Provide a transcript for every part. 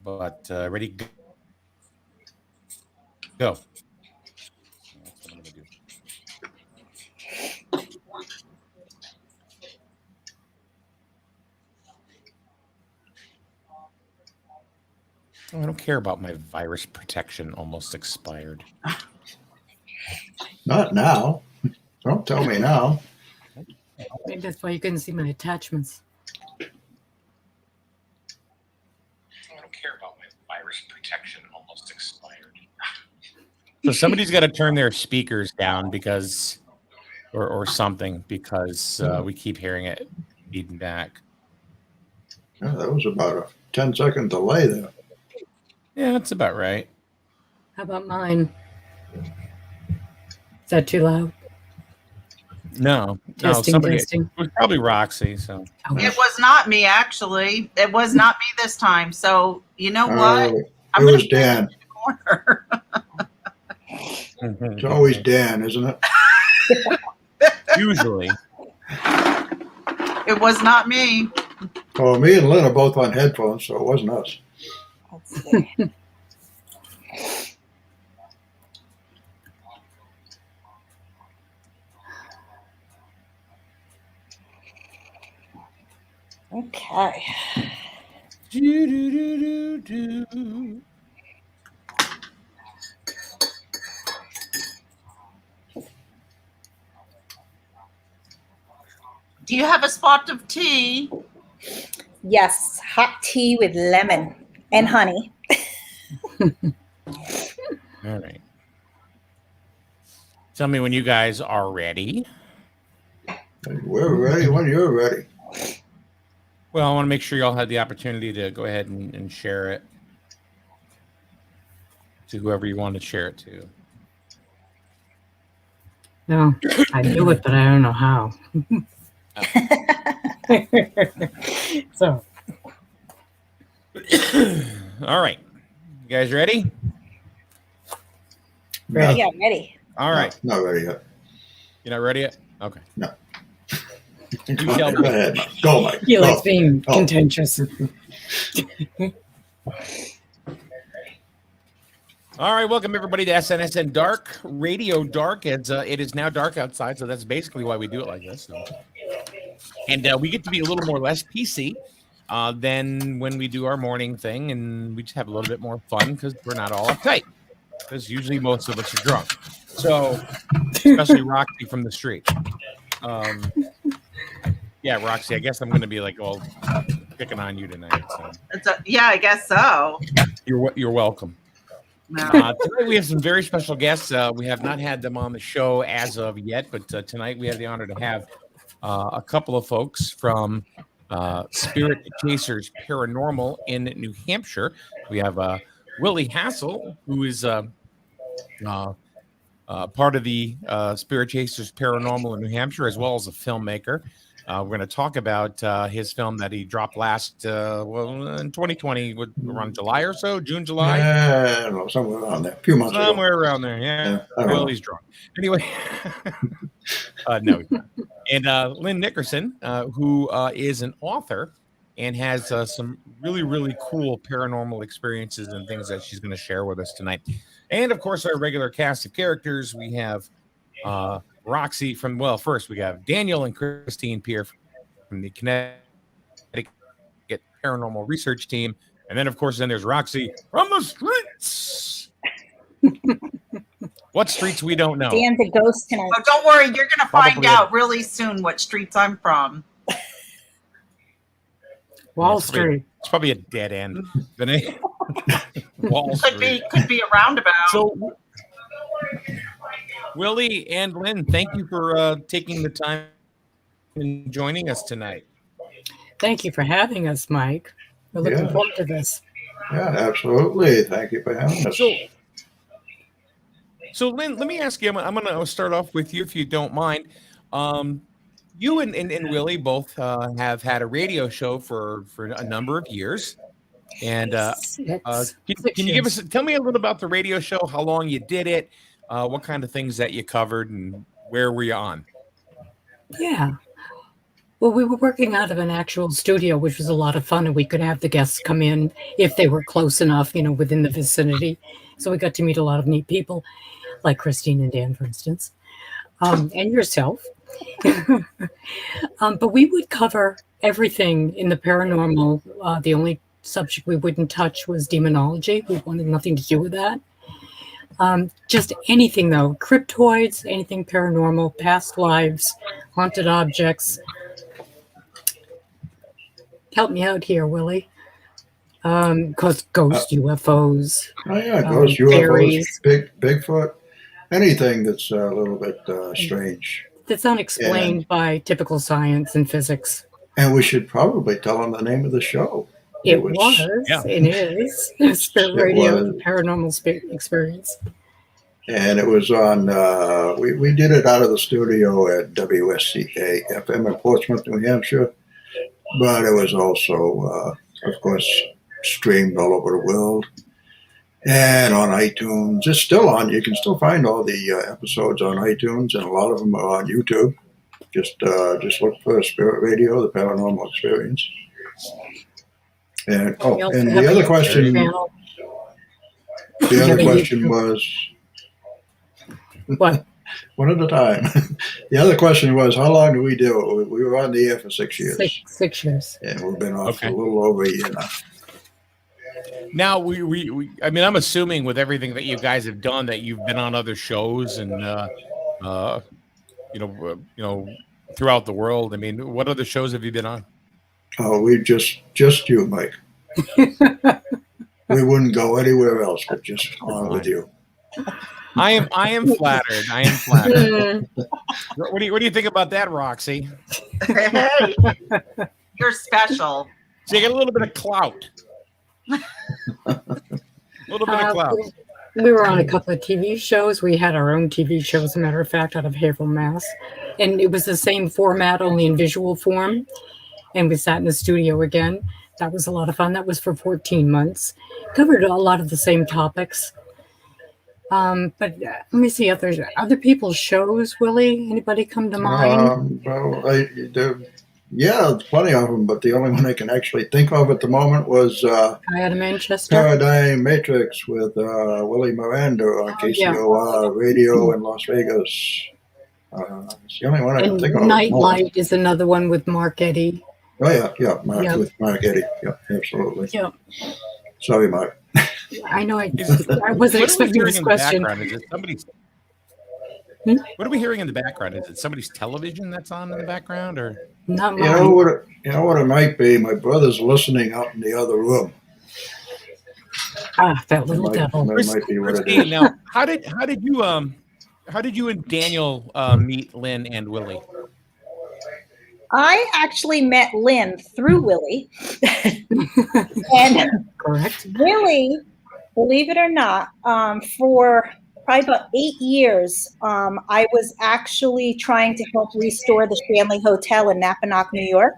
But ready, go. That's what I'm going to do. I don't care about my virus protection almost expired. Not now. Don't tell me now. Maybe that's why you couldn't see my attachments. I don't care about my virus protection almost expired. So somebody's got to turn their speakers down because, or something, because we keep hearing it feeding back. Yeah, that was about a 10-second delay there. Yeah, that's about right. How about mine? Is that too loud? No, Testing. It was probably Roxy. So it was not me, actually. It was not me this time. So you know what? It was Dan. Corner. It's always Dan, isn't it? Usually. It was not me. Well, me and Lynn are both on headphones, so it wasn't us. Let's see. Okay. Do you have a spot of tea? Yes, hot tea with lemon and honey. All right. Tell me when you guys are ready. We're ready when you're ready. Well, I want to make sure y'all had the opportunity to go ahead and share it to whoever you want to share it to. No, I do it, but I don't know how. So, all right, you guys ready? ready. Yeah, ready. All right, Not ready yet. you're not ready yet? Okay. No. Go ahead, Mike. Go, Mike. He likes Go. being contentious. All right, welcome everybody to SNSN Dark Radio Dark. It is now dark outside, so that's basically why we do it like this. So. And we get to be a little more less PC than when we do our morning thing, and we just have a little bit more fun because we're not all uptight. Because usually most of us are drunk. So, especially Roxy from the street. Yeah, Roxy, I guess I'm going to be like, well, picking on you tonight. So. Yeah, I guess so. You're welcome. No. Tonight we have some very special guests. We have not had them on the show as of yet, but tonight we have the honor to have a couple of folks from Spirit Chasers Paranormal in New Hampshire. We have Willy Hassell, who is part of the Spirit Chasers Paranormal in New Hampshire, as well as a filmmaker. We're going to talk about his film that he dropped last, in 2020, around July or so, July? I don't know, somewhere around there. A few months ago. Somewhere around there, yeah. Well, he's drunk. Anyway, no. And Lynne Nickerson, who is an author and has some really, really cool paranormal experiences and things that she's going to share with us tonight. And, of course, our regular cast of characters. We have Roxy from, well, first we have Daniel and Christine Pierre from the Connecticut Paranormal Research Team. And then, of course, there's Roxy from the streets. What streets we don't know. Dan the ghost tonight. Oh, don't worry, you're going to find Probably out really soon what streets I'm from. Wall Street. It's probably a dead end. Wall Street. Could be a roundabout. So, Willy and Lynne, thank you for taking the time and joining us tonight. Thank you for having us, Mike. We're looking forward to this. Yeah, absolutely. Thank you for having us. So Lynne, let me ask you, I'm going to start off with you, if you don't mind. You and Willy both have had a radio show for a number of years. And can you tell me a little about the radio show, how long you did it, what kind of things that you covered, and where were you on? Yeah. Well, we were working out of an actual studio, which was a lot of fun, and we could have the guests come in if they were close enough, within the vicinity. So we got to meet a lot of neat people, like Christine and Dan, for instance, and yourself. But we would cover everything in the paranormal. The only subject we wouldn't touch was demonology. We wanted nothing to do with that. Just anything, though. Cryptoids, anything paranormal, past lives, haunted objects. Help me out here, Willie. Because ghost UFOs. Oh yeah, ghost UFOs, fairies. Bigfoot, anything that's a little bit strange. That's unexplained by typical science and physics. And we should probably tell them the name of the show. It was, yeah. It is. Spirit Radio, the Paranormal Experience. And it was on, we did it out of the studio at WSCA FM in Portsmouth, New Hampshire. But it was also, of course, streamed all over the world. And on iTunes. It's still on. You can still find all the episodes on iTunes, and a lot of them are on YouTube. Just look for Spirit Radio, the Paranormal Experience. And and the other question, was what? One at a time. The other question was, how long do we do it? We were on the air for 6 years. 6 years. And we've been off for a little over a year now. Now I mean, I'm assuming with everything that you guys have done that you've been on other shows and throughout the world. I mean, what other shows have you been on? Oh, we just you, Mike. We wouldn't go anywhere else but just on with you. I am flattered. I am flattered. What do you think about that, Roxy? Hey, you're special. So you get a little bit of clout. A little bit of clout. We were on a couple of TV shows. We had our own TV show, as a matter of fact, out of Haverhill, Mass. And it was the same format, only in visual form. And we sat in the studio again. That was a lot of fun. That was for 14 months. Covered a lot of the same topics. But let me see other people's shows, Willie. Anybody come to mind? Yeah, plenty of them, but the only one I can actually think of at the moment was Out of Manchester. Paradigm Matrix with Willie Miranda on KCOR Radio in Las Vegas. It's the only one I can think of. Nightlight is another one with Mark Eddy. Oh yeah, with Mark Eddy. Yeah, absolutely. Yeah. Sorry, Mark. I know. I wasn't expecting this question. What are we hearing in the background? Is it somebody's television that's on in the background, or not mine? You know what it might be. My brother's listening out in the other room. That little devil. That might be what it is. Now, how did you and Daniel meet Lynn and Willie? I actually met Lynn through Willie. And correct. Willie, believe it or not, for probably about 8 years, I was actually trying to help restore the Stanley Hotel in Napanoch, New York.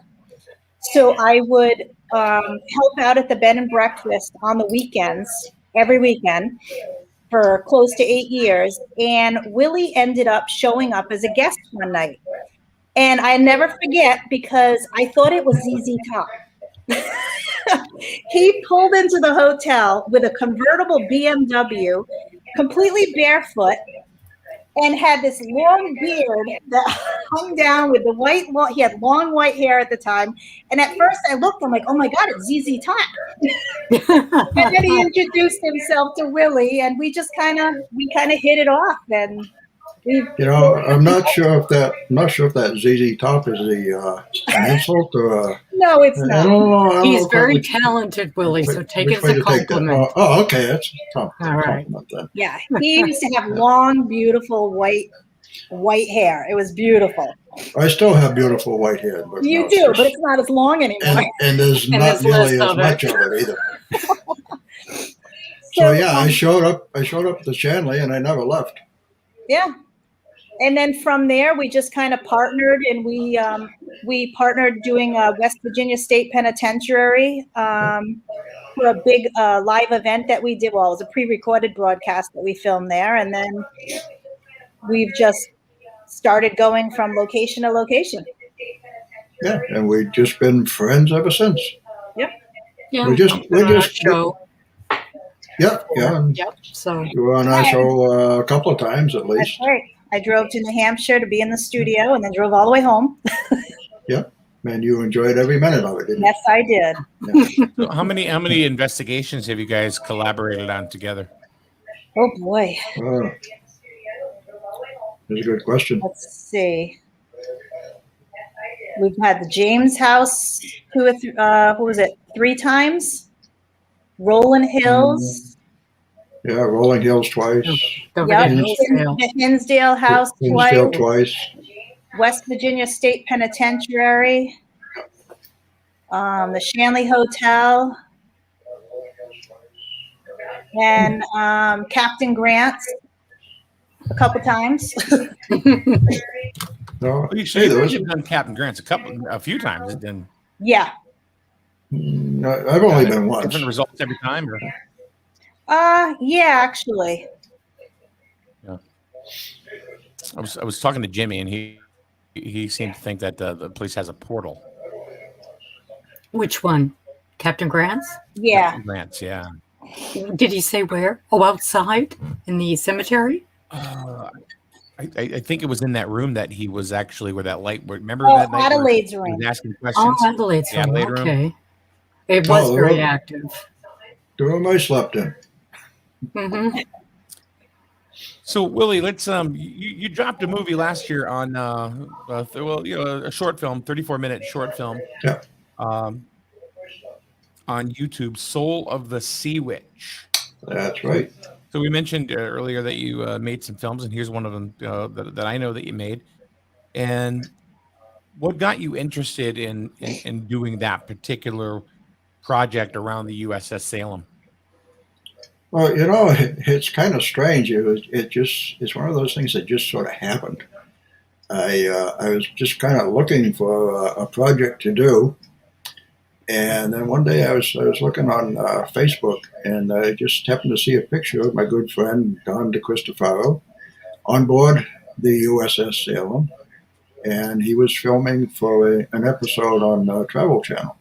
So I would help out at the bed and breakfast on the weekends, every weekend, for close to 8 years. And Willie ended up showing up as a guest one night. And I never forget, because I thought it was ZZ Top. He pulled into the hotel with a convertible BMW, completely barefoot, and had this long beard that hung down with the white. He had long white hair at the time. And at first I looked, I'm like, oh my God, it's ZZ Top. And then he introduced himself to Willie, and we kind of hit it off. And I'm not sure if that ZZ Top is an insult or. No, it's not. I don't know, He's very talented, Willie. So take it as a compliment. Oh, okay, that's all right. Yeah, he used to have long, beautiful white hair. It was beautiful. I still have beautiful white hair. But you do, but it's not as long anymore. And there's not nearly as much of it either. So yeah, I showed up at the Shanley, and I never left. Yeah. And then from there, we just kind of partnered, and we partnered doing a West Virginia State Penitentiary for a big live event that we did. Well, it was a pre-recorded broadcast that we filmed there, and then we've just started going from location to location. Yeah, and we've just been friends ever since. Yeah, We're just show. Yeah. And Yep. So you were on our show a couple of times at That's least. right. I drove to New Hampshire to be in the studio and then drove all the way home. And you enjoyed every minute of it, didn't you? Yes, I did. So how many investigations have you guys collaborated on together? Oh boy. That's a good question. Let's see. We've had the James House what was it? 3 times. Rolling Hills. Yeah, Rolling Hills twice. don't Yep. forget Hillsdale. The Hinsdale House Hinsdale twice. twice. West Virginia State Penitentiary. The Shanley Hotel. And Captain Grant's a couple times. No, Well, hey, there was, you've done Captain Grant's a few times. Then Yeah. no, I've only been once. different results every time. Or? Yeah, actually. I was talking to Jimmy, and he seemed to think that the place has a portal. Which one? Captain Grant's? Yeah. Captain Grant's, yeah. Did he say where? Oh, outside in the cemetery? I think it was in that room that he was actually where that light. Remember Oh, that night? where Adelaide's he room. was asking questions. Oh, Adelaide's The Adelaide room. okay. It was Oh, very really? active. The room I slept in. Hmm. So Willie, let's you dropped a movie last year on a short film, 34-minute short film. Yeah. On YouTube, Soul of the Sea Witch. That's right. So we mentioned earlier that you made some films, and here's one of them that I know that you made. And what got you interested in doing that particular project around the USS Salem? Well, it's kind of strange. It's one of those things that just sort of happened. I was just kind of looking for a project to do, and then one day I was looking on Facebook, and I just happened to see a picture of my good friend Don DeCristofaro on board the USS Salem, and he was filming for an episode on Travel Channel,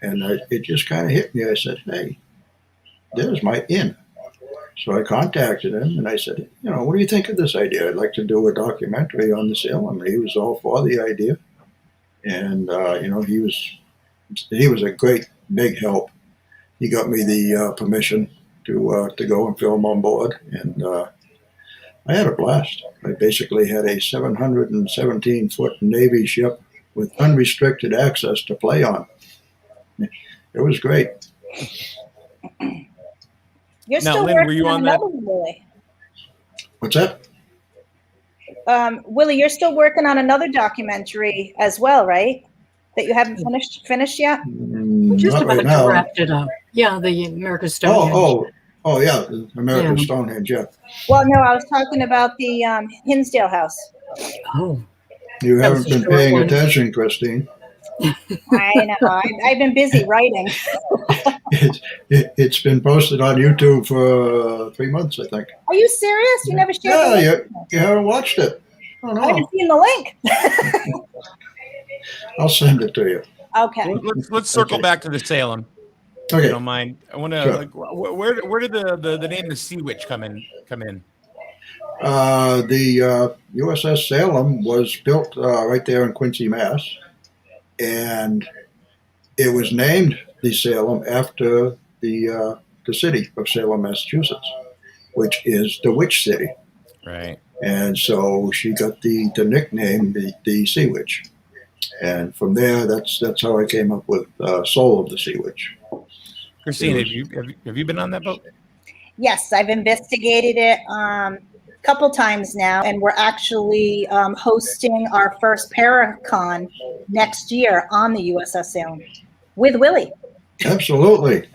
and it just kind of hit me. I said, "Hey, there's my in." So I contacted him and I said, what do you think of this idea? I'd like to do a documentary on the Salem. And he was all for the idea, and he was a great big help. He got me the permission to go and film on board, and I had a blast. I basically had a 717-foot Navy ship with unrestricted access to play on. It was great. You're Now, still Lynn, working were you on on that? another one, Willie. What's that? Willie, you're still working on another documentary as well, right? That you haven't finished yet? Just Not about right now. wrapped it up. Yeah, the American Stone. Oh, yeah, the American Yeah. Stonehenge, yeah. Well, no, I was talking about the Hinsdale House. Oh, You That was haven't a been short paying one. attention, Christine. I know. I've been busy writing. It's been posted on YouTube for 3 months, I think. Are you serious? You never shared the Yeah, link? you haven't watched it. Oh, I haven't no. seen the link. I'll send it to you. Okay. Well, let's circle Okay. back to the Salem. If Okay. you don't mind. I want to Sure. where did the name the Sea Witch come in? The USS Salem was built right there in Quincy, Mass. And it was named the Salem after the city of Salem, Massachusetts, which is the Witch City. Right. And so she got the nickname, the Sea Witch. And from there, that's how I came up with Soul of the Sea Witch. Christine, have you been on that boat? Yes, I've investigated it a couple times now, and we're actually hosting our first Paracon next year on the USS Salem with Willie. Absolutely.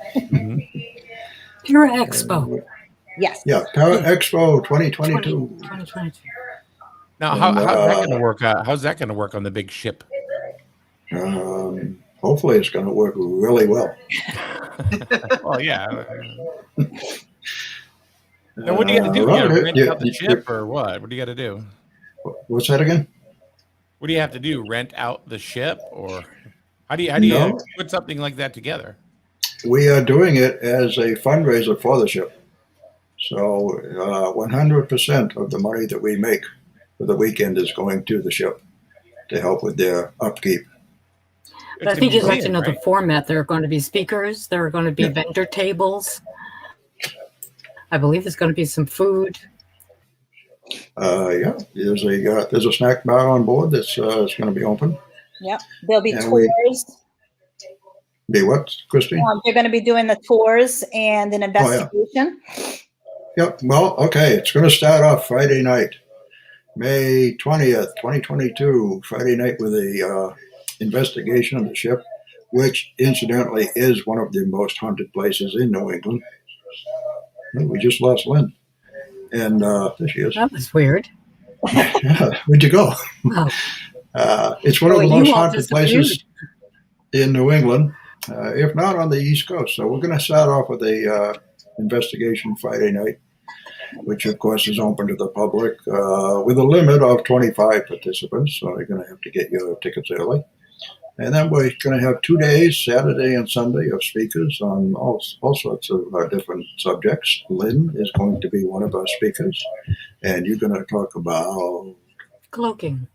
Para Expo. Yes. Yeah, Para Expo 2022. 2022. Now, how's that going to work? How's that going to work on the big ship? Hopefully it's going to work really well. Well, yeah. Now, what do you got to do? You got to rent out the ship, or what? What do you got to do? What's that again? What do you have to do? Rent out the ship, or how do you No. put something like that together? We are doing it as a fundraiser for the ship. So 100% of the money that we make for the weekend is going to the ship to help with their upkeep. But I think you'd like to know the format. There are going to be speakers. There are going to be vendor tables. I believe there's going to be some food. Yeah, there's a snack bar on board that's going to be open. Yep. There'll be And tours. Be what, Christine? They're going to be doing the tours and an investigation. Yep. Well, okay. It's going to start off Friday night, May 20th, 2022, Friday night with a investigation of the ship, which incidentally is one of the most haunted places in New England. We just lost Lynn. And there she is. That was weird. Yeah, where'd you go? Oh. It's one of the most haunted places in New England, if not on the East Coast. So we're going to start off with a investigation Friday night, which of course is open to the public with a limit of 25 participants. So you're going to have to get your tickets early. And then we're going to have 2 days, Saturday and Sunday, of speakers on all sorts of different subjects. Lynn is going to be one of our speakers, and you're going to talk about cloaking.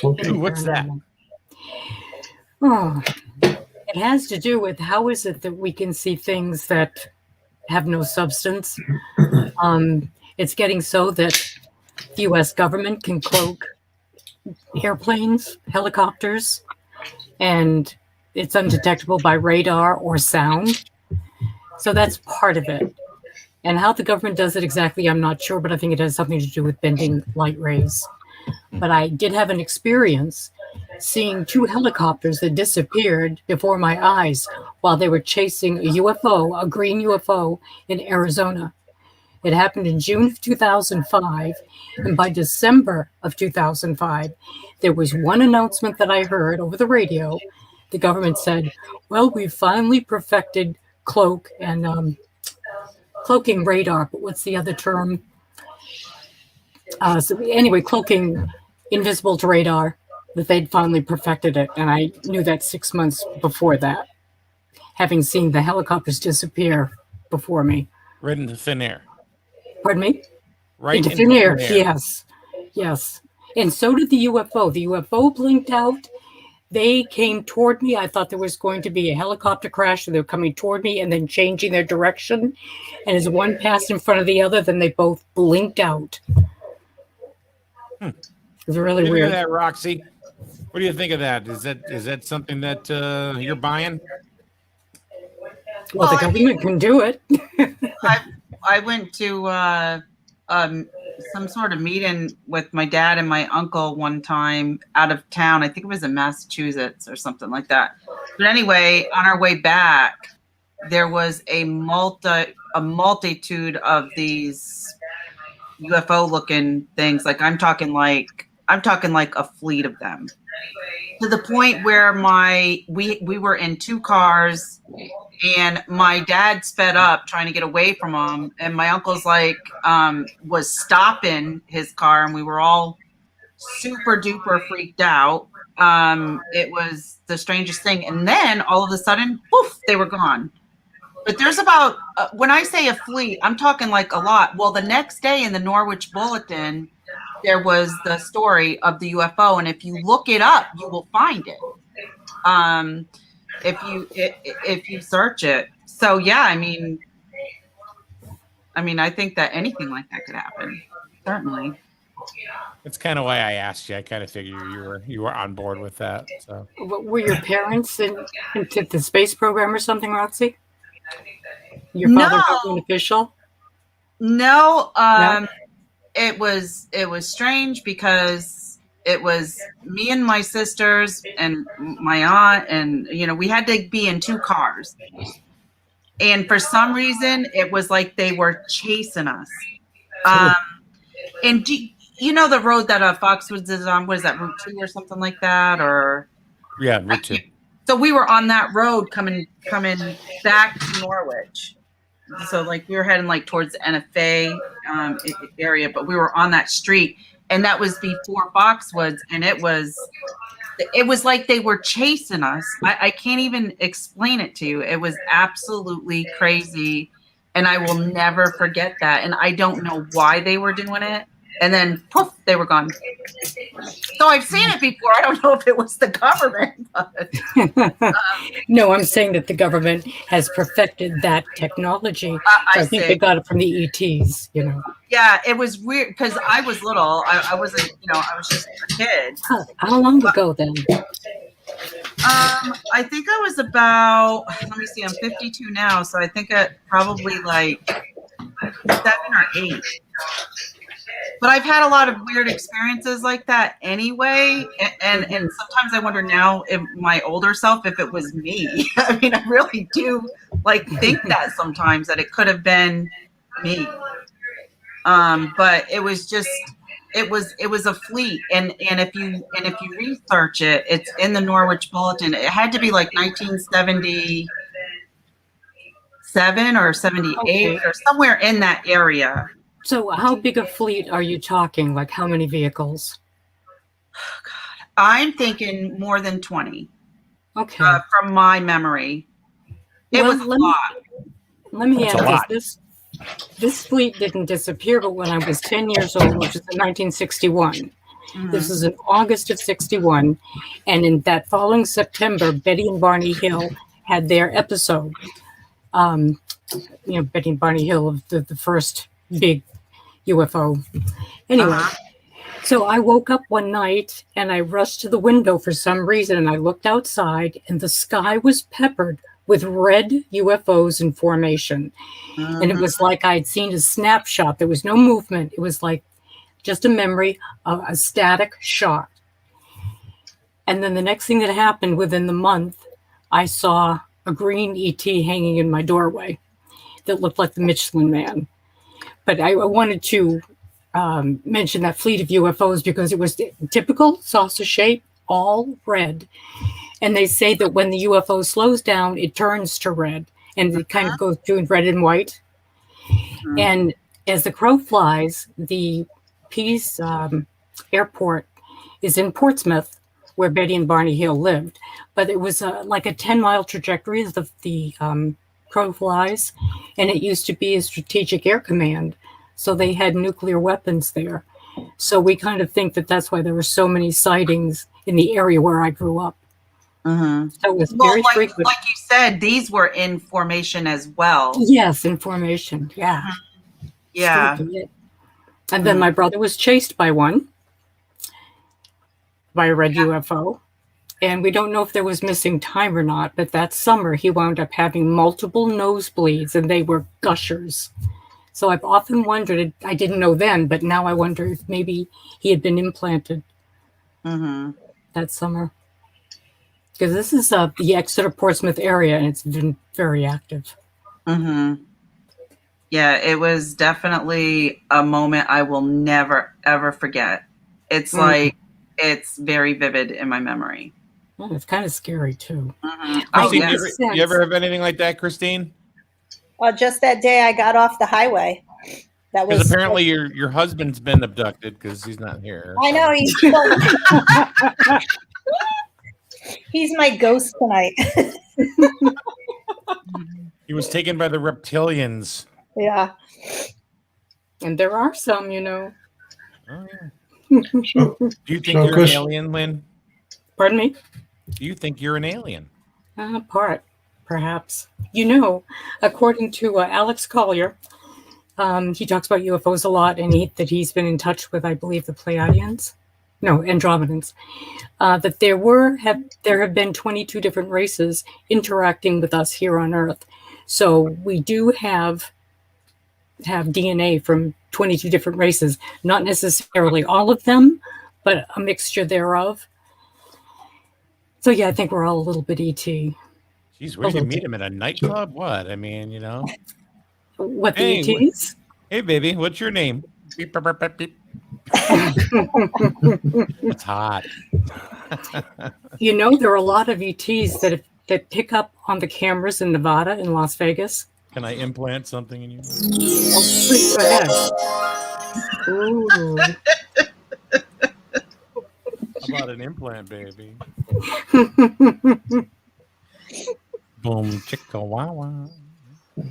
Ooh, what's that? Oh, it has to do with how is it that we can see things that have no substance. It's getting so that the U.S. government can cloak airplanes, helicopters, and it's undetectable by radar or sound. So that's part of it. And how the government does it exactly, I'm not sure, but I think it has something to do with bending light rays. But I did have an experience seeing 2 helicopters that disappeared before my eyes while they were chasing a UFO, a green UFO in Arizona. It happened in June of 2005, and by December of 2005, there was one announcement that I heard over the radio. The government said, well, we finally perfected cloak and cloaking radar, but what's the other term? So anyway, cloaking invisible to radar, that they'd finally perfected it, and I knew that 6 months before that, having seen the helicopters disappear before me. Right into thin air. Pardon me? Right into thin air. Yes. And so did the UFO. The UFO blinked out. They came toward me. I thought there was going to be a helicopter crash, so they were coming toward me and then changing their direction. And as one passed in front of the other, then they both blinked out. It was really weird. What do you think of that, Roxy? What do you think of that? Is that something that you're buying? Well, the government can do it. I went to some sort of meeting with my dad and my uncle one time out of town. I think it was in Massachusetts or something like that. But anyway, on our way back, there was a multitude of these UFO looking things. Like I'm talking like a fleet of them. To the point where we were in 2 cars, and my dad sped up trying to get away from them, and my uncle's like was stopping his car, and we were all super duper freaked out. It was the strangest thing, and then all of a sudden, poof, they were gone. But there's about when I say a fleet, I'm talking like a lot. Well, the next day in the Norwich Bulletin, there was the story of the UFO, and if you look it up, you will find it. If you search it. So yeah, I mean, I think that anything like that could happen. Certainly. That's kind of why I asked you. I kind of figured you were on board with that. So were your parents into the space program or something, Roxy? Your father was an official? No. It was strange because it was me and my sisters and my aunt, and we had to be in 2 cars. And for some reason, it was like they were chasing us. And you know the road that Foxwoods is on? What is that, Route 2 or something like that? Or yeah, Route 2. So we were on that road coming back to Norwich. So like we were heading like towards the NFA area, but we were on that street, and that was before Foxwoods, and it was like they were chasing us. I can't even explain it to you. It was absolutely crazy, and I will never forget that. And I don't know why they were doing it. And then poof, they were gone. So I've seen it before. I don't know if it was the government. But, No, I'm saying that the government has perfected that technology. I think they got it from the ETs, you know. Yeah, it was weird because I was little. I wasn't, I was just a kid. How long ago then? I think I was about, let me see, I'm 52 now. So I think probably like 7 or 8. But I've had a lot of weird experiences like that anyway. And sometimes I wonder now, if my older self, if it was me. I mean, I really do think that sometimes that it could have been me. But it was just, it was a fleet. And if you research it, it's in the Norwich Bulletin. It had to be like 1977 or 78 or somewhere in that area. So how big a fleet are you talking? Like how many vehicles? Oh, God. I'm thinking more than 20. Okay. From my memory. It was a lot. Let me add this. This fleet didn't disappear, but when I was 10 years old, which is in 1961, this is in August of 61, and in that following September, Betty and Barney Hill had their episode. Betty and Barney Hill of the first big UFO. Anyway, so I woke up one night and I rushed to the window for some reason, and I looked outside, and the sky was peppered with red UFOs in formation. And it was like I'd seen a snapshot. There was no movement. It was like just a memory of a static shot. And then the next thing that happened within the month, I saw a green ET hanging in my doorway that looked like the Michelin Man. But I wanted to mention that fleet of UFOs because it was typical saucer shape, all red. And they say that when the UFO slows down, it turns to red, and it kind of goes between red and white. And as the crow flies, the Peace Airport is in Portsmouth, where Betty and Barney Hill lived. But it was like a 10-mile trajectory as the crow flies, and it used to be a strategic air command. So they had nuclear weapons there. So we kind of think that that's why there were so many sightings in the area where I grew up. So it was very frequent. Like you said, these were in formation as well. Yes, in formation. Yeah. Yeah. And then my brother was chased by a red UFO. And we don't know if there was missing time or not, but that summer he wound up having multiple nosebleeds, and they were gushers. So I've often wondered, I didn't know then, but now I wonder if maybe he had been implanted that summer. Because this is the Exeter Portsmouth area, and it's been very active. Yeah, it was definitely a moment I will never, ever forget. It's like, it's very vivid in my memory. Well, it's kind of scary, too. You ever have anything like that, Christine? Well, just that day I got off the highway. That was because apparently your husband's been abducted because he's not here. I know he's my ghost tonight. He was taken by the reptilians. Yeah. And there are some, you know. Oh, yeah. Do you think you're an alien, Lynn? Pardon me? Do you think you're an alien? Part, perhaps. You know, according to Alex Collier, he talks about UFOs a lot, and that he's been in touch with, I believe, the Pleiadians. No, Andromedans. That there have been 22 different races interacting with us here on Earth. So we do have DNA from 22 different races, not necessarily all of them, but a mixture thereof. So yeah, I think we're all a little bit ET. Jeez, where'd you meet him, at a nightclub? What? I mean, you know. What, the ETs? Hey, baby, what's your name? Beep, beep, beep, beep, beep. It's hot. You know, there are a lot of ETs that pick up on the cameras in Nevada and Las Vegas. Can I implant something in you? Oh, please go ahead. Ooh. about an implant, baby. Boom, chicka wow wow.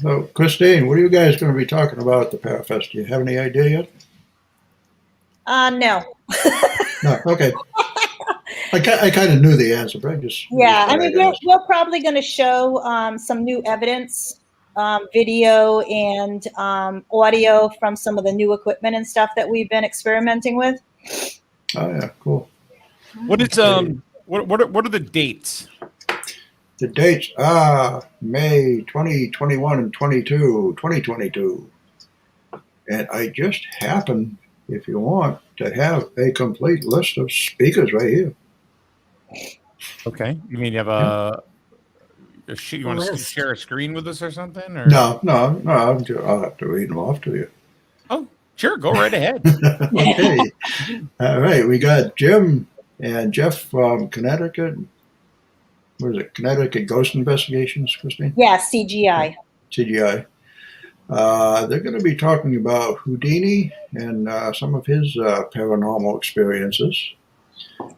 So, Christine, what are you guys going to be talking about at the Parafest? Do you have any idea yet? No. No. Okay. I kind of knew the answer, but I just I mean, we're probably going to show some new evidence, video and audio from some of the new equipment and stuff that we've been experimenting with. Oh yeah, cool. What is what are the dates? The dates are May 2021 and 2022. And I just happen, if you want, to have a complete list of speakers right here. Okay, you mean you have a sheet? You want to List. share a screen with us or something? Or No, I'll have to read them off to you. oh, sure, go right ahead. Okay. All right, we got Jim and Jeff from Connecticut. What is it? Connecticut Ghost Investigations, Christine? Yeah, CGI. CGI. They're going to be talking about Houdini and some of his paranormal experiences.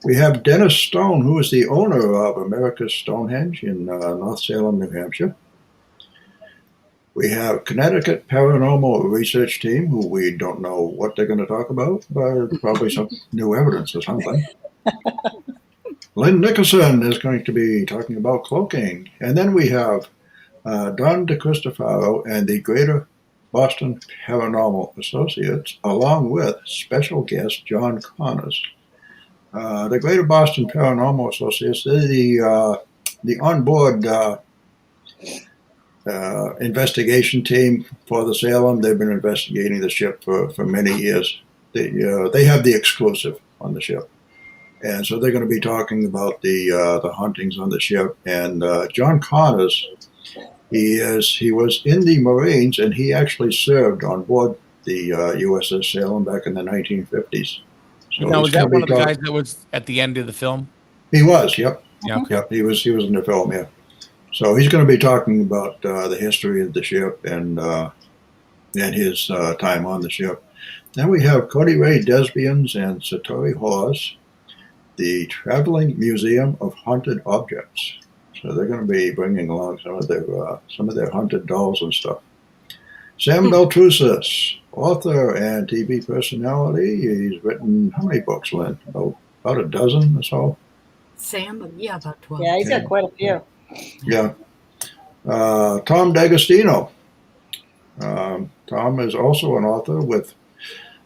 We have Dennis Stone, who is the owner of America's Stonehenge in North Salem, New Hampshire. We have Connecticut Paranormal Research Team, who we don't know what they're going to talk about, but probably some new evidence or something. Lynne Nickerson is going to be talking about cloaking. And then we have Don DeCristofaro and the Greater Boston Paranormal Associates, along with special guest John Connors. The Greater Boston Paranormal Associates, they're the onboard investigation team for the Salem. They've been investigating the ship for many years. They have the exclusive on the ship. And so they're going to be talking about the hauntings on the ship. And John Connors, he was in the Marines, and he actually served on board the USS Salem back in the 1950s. So now, was that one of the guys that was at the end of the film? He was, yep. Yeah, okay. Yep, he was in the film, yeah. So he's going to be talking about the history of the ship and his time on the ship. Then we have Cody Ray Desbians and Satori Hawes, the Traveling Museum of Haunted Objects. So they're going to be bringing along some of their haunted dolls and stuff. Sam Beltrusis, author and TV personality. He's written how many books, Lynn? About a dozen or so. Sam, yeah, about 12. Yeah, he's got quite a few. Yeah. Tom D'Agostino. Tom is also an author with,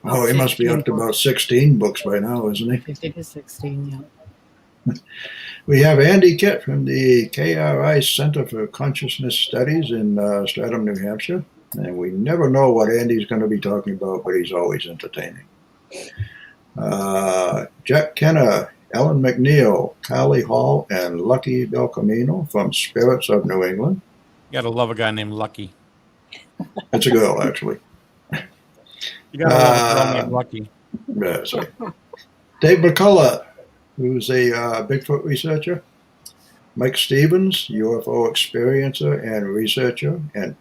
he must be up to about 16 books by now, isn't he? 15 to 16, yeah. We have Andy Kitt from the KRI Center for Consciousness Studies in Stratham, New Hampshire. And we never know what Andy's going to be talking about, but he's always entertaining. Jack Kenner, Ellen McNeil, Carly Hall, and Lucky Belcamino from Spirits of New England. You got to love a guy named Lucky. It's a girl, actually. You got to love a girl named Lucky. Yeah, sorry. Dave McCullough, who's a Bigfoot researcher. Mike Stevens, UFO experiencer and researcher. And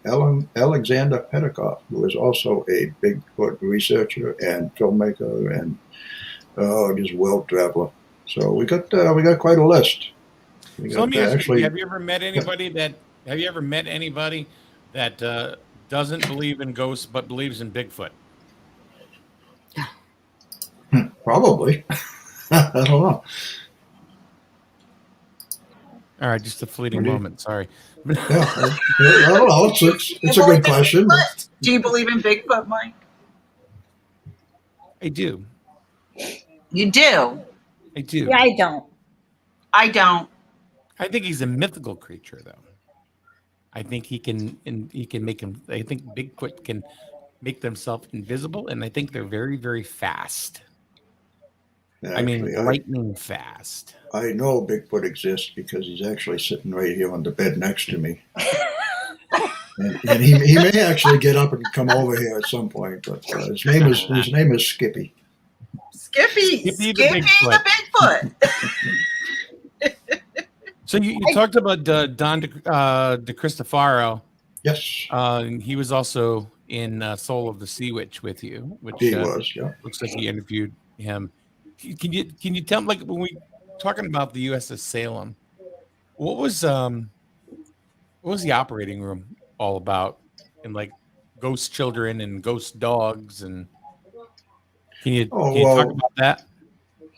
Alexander Petikoff, who is also a Bigfoot researcher and filmmaker and just world traveler. So we got quite a list. So let me ask you: Have you ever met anybody that doesn't believe in ghosts but believes in Bigfoot? Probably. I don't know. All right, just a fleeting moment. Sorry. Yeah, I don't know. It's a good question. Do you believe in Bigfoot, Mike? I do. You do? I do. Yeah, I don't. I don't. I think he's a mythical creature, though. I think he can make him. I think Bigfoot can make themselves invisible, and I think they're very, very fast. Actually, lightning fast. I know Bigfoot exists because he's actually sitting right here on the bed next to me. and he may actually get up and come over here at some point, but his name is Skippy. Skippy the Bigfoot. So you talked about Don DeCristofaro. Yes. And he was also in Soul of the Sea Witch with you, which he was. Yeah. Looks like he interviewed him. Can you tell me, like, when we talking about the USS Salem, what was the operating room all about? And like ghost children and ghost dogs, and can you talk about that?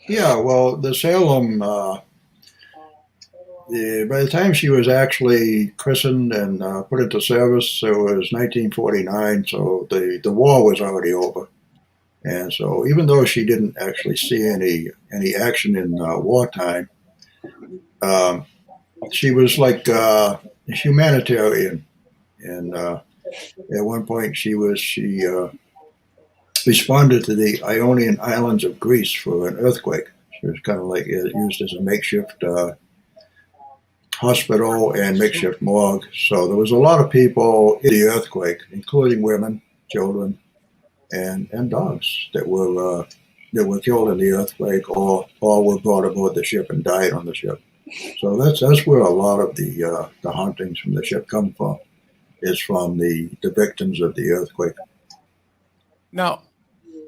Yeah, well, the Salem, by the time she was actually christened and put into service, it was 1949, so the war was already over. And so even though she didn't actually see any action in wartime, she was like a humanitarian. And at one point she responded to the Ionian Islands of Greece for an earthquake. She was kind of like used as a makeshift hospital and makeshift morgue. So there was a lot of people in the earthquake, including women, children, and dogs that were killed in the earthquake or were brought aboard the ship and died on the ship. So that's where a lot of the hauntings from the ship come from, is from the victims of the earthquake. Now,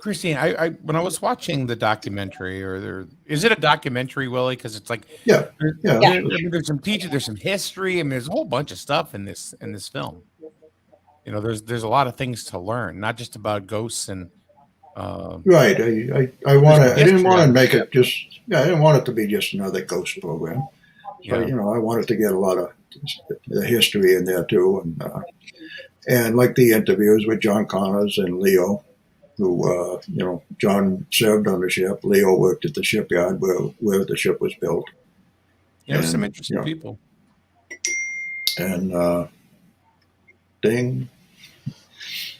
Christine, I when I was watching the documentary, is it a documentary, Willie? Because it's like there's some teaching, there's some history, and there's a whole bunch of stuff in this film. You know, there's a lot of things to learn, not just about ghosts and. Right. I didn't want to make it just. Yeah, I didn't want it to be just another ghost program. So I wanted to get a lot of the history in there too, and like the interviews with John Connors and Leo, who John served on the ship. Leo worked at the shipyard where the ship was built. Yeah, there's some interesting people. And ding.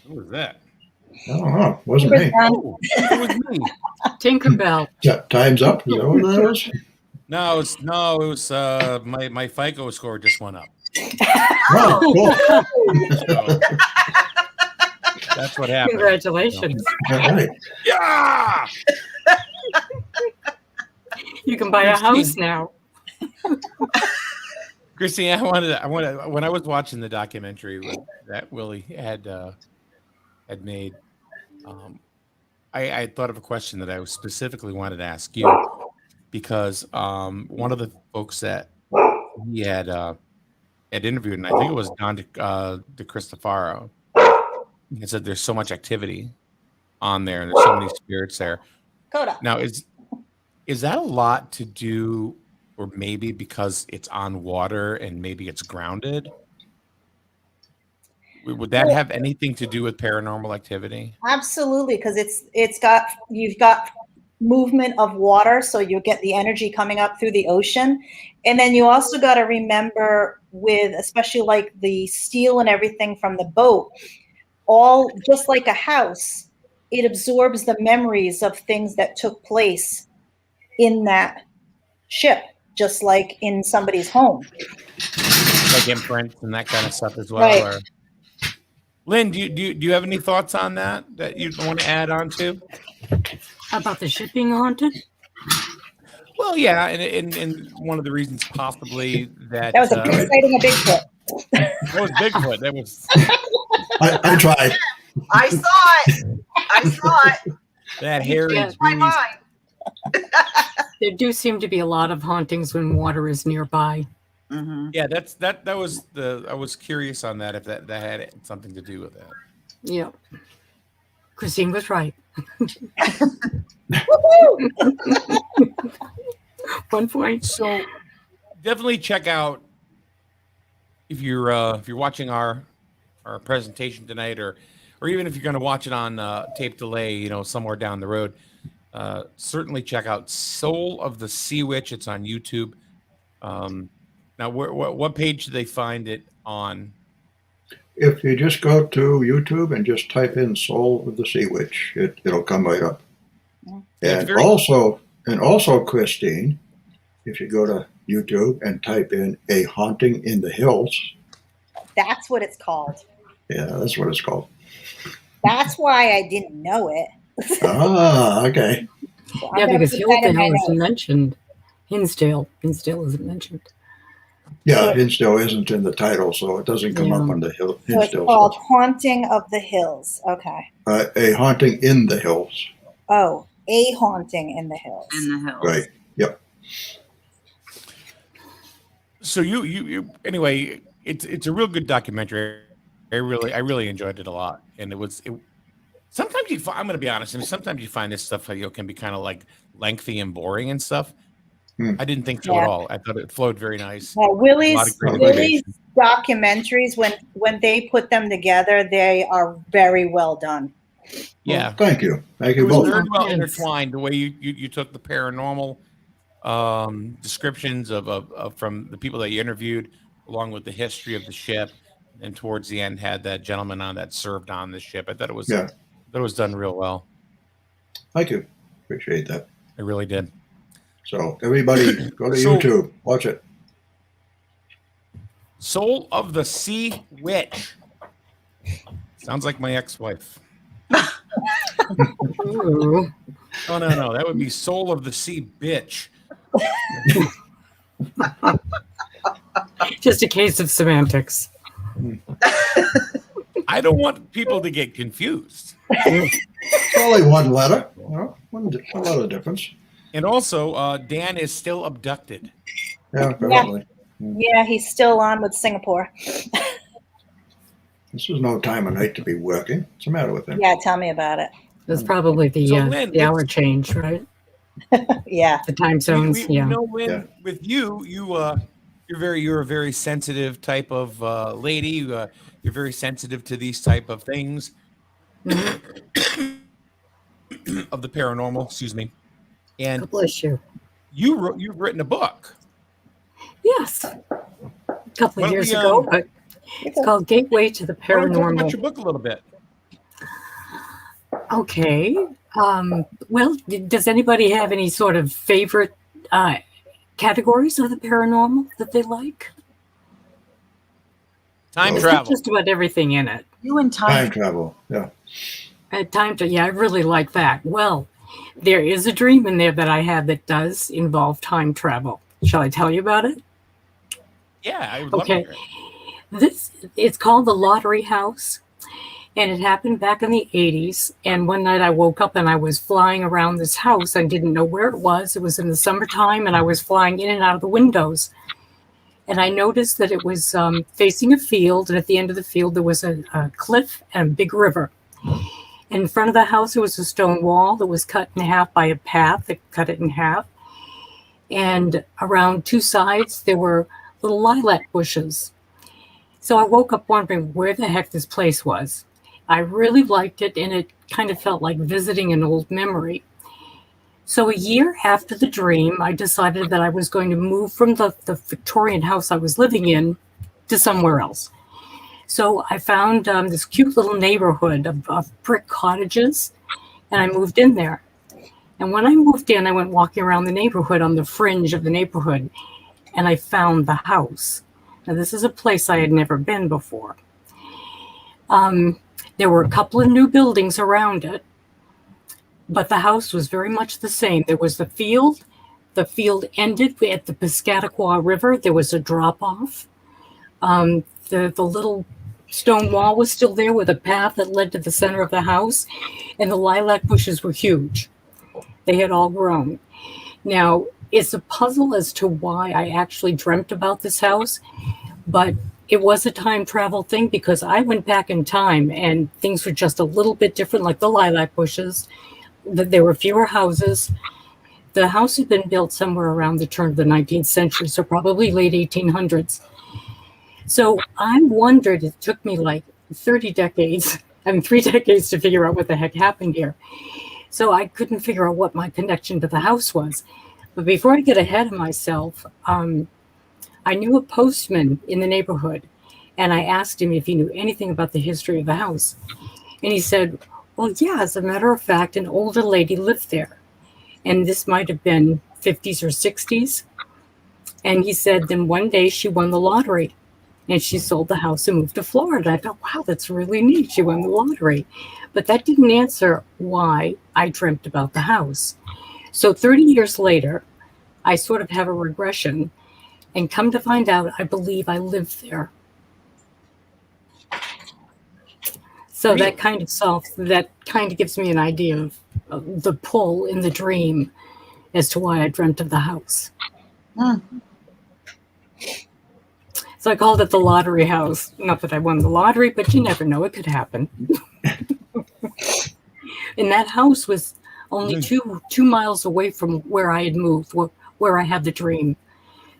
What was that? I don't know. It wasn't me. It was me. Tinkerbell. Yeah, time's up. Is that what that was? No, it was my FICO score just went up. Oh, cool. So, that's what happened. Congratulations. All right. Yeah. You can buy a house now. Christine, I wanted when I was watching the documentary that Willie had made, I thought of a question that I specifically wanted to ask you, because one of the folks that he had interviewed, and I think it was Don DeCristofaro, he said there's so much activity on there, and there's so many spirits there. Coda. Now, is that a lot to do, or maybe because it's on water and maybe it's grounded? Would that have anything to do with paranormal activity? Absolutely, because you've got movement of water, so you get the energy coming up through the ocean. And then you also got to remember, with especially like the steel and everything from the boat, all just like a house, it absorbs the memories of things that took place in that ship, just like in somebody's home. Like imprints and that kind of stuff as well. Right. Or... Lynn, do you have any thoughts on that you want to add on to? About the ship being haunted? Well, yeah, and one of the reasons possibly that was exciting a Bigfoot. That was Bigfoot. That was. I tried. I saw it. That hairy. Yeah. My mind. There do seem to be a lot of hauntings when water is nearby. Mm-hmm. Yeah, that was I was curious on that, if that had something to do with that. Yeah. Christine was right. 1 point. So definitely check out, if you're watching our presentation tonight, or even if you're going to watch it on tape delay, somewhere down the road, certainly check out Soul of the Sea Witch. It's on YouTube. Now, what page do they find it on? If you just go to YouTube and just type in Soul of the Sea Witch, it'll come right up. And also, Christine, if you go to YouTube and type in A Haunting in the Hills. That's what it's called. Yeah, that's what it's called. That's why I didn't know it. Okay. So Yeah, because Hillsdale I isn't mentioned. Hinsdale isn't mentioned. Yeah, Hinsdale isn't in the title, so it doesn't come up on the So it's Hinsdale. called Haunting of the Hills. Okay. A Haunting in the Hills. Oh, a haunting in the hills. In the hills. Right. Yep. So you anyway, it's a real good documentary. I really enjoyed it a lot, and sometimes I'm going to be honest. I mean, sometimes you find this stuff can be kind of like lengthy and boring and stuff. I didn't think so at all. I thought it flowed very nice. Yeah, Willy's information. documentaries, when they put them together, they are very well done. Yeah, Well, thank you. Thank it you was both. very well Thanks. intertwined. The way you took the paranormal descriptions of from the people that you interviewed, along with the history of the ship, and towards the end had that gentleman on that served on the ship. I thought it was done real well. Thank you. Appreciate that. I really did. So everybody go to YouTube. Watch it. Soul of the Sea Witch. Sounds like my ex-wife. Ooh. Oh, no. That would be Soul of the Sea Bitch. Just a case of semantics. I don't want people to get confused. Only one letter. One letter difference. And also, Dan is still abducted. Yeah, apparently. Yeah, he's still on with Singapore. This is no time of night to be working. What's the matter with him? Yeah, tell me about it. That's probably the Lynn, the hour change, right? Yeah. The time zones. You know, Lynn, with you're a very sensitive type of lady. You're very sensitive to these type of things of the paranormal. Excuse me. And God bless you. you've written a book. Yes. A couple Why of don't years we, ago, but it's called Gateway to the Why don't you talk about Paranormal. your book a little bit? Okay. Well, does anybody have any sort of favorite categories of the paranormal that they like? Time It's got travel. just about everything in it. You and Time time. travel. Yeah. I really like that. Well, there is a dream in there that I had that does involve time travel. Shall I tell you about it? Yeah, I would love to Okay. hear it. It's called the Lottery House, and it happened back in the 80s. And one night I woke up and I was flying around this house. I didn't know where it was. It was in the summertime, and I was flying in and out of the windows. And I noticed that it was facing a field, and at the end of the field there was a cliff and a big river. In front of the house there was a stone wall that was cut in half by a path that cut it in half. And around two sides there were little lilac bushes. So I woke up wondering where the heck this place was. I really liked it, and it kind of felt like visiting an old memory. So a year after the dream, I decided that I was going to move from the Victorian house I was living in to somewhere else. So I found this cute little neighborhood of brick cottages, and I moved in there. And when I moved in, I went walking around the neighborhood on the fringe of the neighborhood, and I found the house. Now, this is a place I had never been before. There were a couple of new buildings around it, but the house was very much the same. There was the field. The field ended at the Piscataqua River. There was a drop-off. The little stone wall was still there with a path that led to the center of the house, and the lilac bushes were huge. They had all grown. Now, it's a puzzle as to why I actually dreamt about this house, but it was a time travel thing because I went back in time and things were just a little bit different, like the lilac bushes. There were fewer houses. The house had been built somewhere around the turn of the 19th century, so probably late 1800s. So I wondered, it took me like 3 decades to figure out what the heck happened here. So I couldn't figure out what my connection to the house was. But before I get ahead of myself, I knew a postman in the neighborhood, and I asked him if he knew anything about the history of the house. And he said, well, yeah, as a matter of fact, an older lady lived there. And this might have been 50s or 60s. And he said, then one day she won the lottery, and she sold the house and moved to Florida. I thought, wow, that's really neat. She won the lottery. But that didn't answer why I dreamt about the house. So 30 years later, I sort of have a regression, and come to find out, I believe I lived there. So that kind of gives me an idea of the pull in the dream as to why I dreamt of the house. Hmm. So I called it the lottery house. Not that I won the lottery, but you never know. It could happen. And that house was only two miles away from where I had moved, where I had the dream.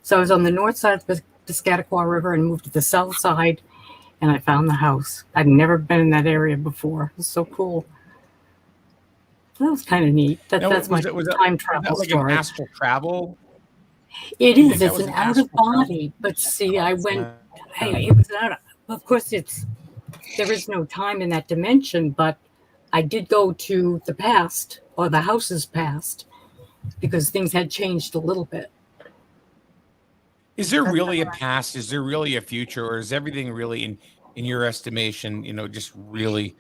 So I was on the north side of the Piscataqua River and moved to the south side, and I found the house. I'd never been in that area before. It was so cool. That was kind of neat. That's my time travel like story. An astral travel? It You is. think that It's was an an out astral of body. But see, I went. Hey, it was an out. Of course, there is no time in that dimension. But I did go to the past, or the house's past, because things had changed a little bit. Is there really a past? Is there really a future, or is everything really, in your estimation, just really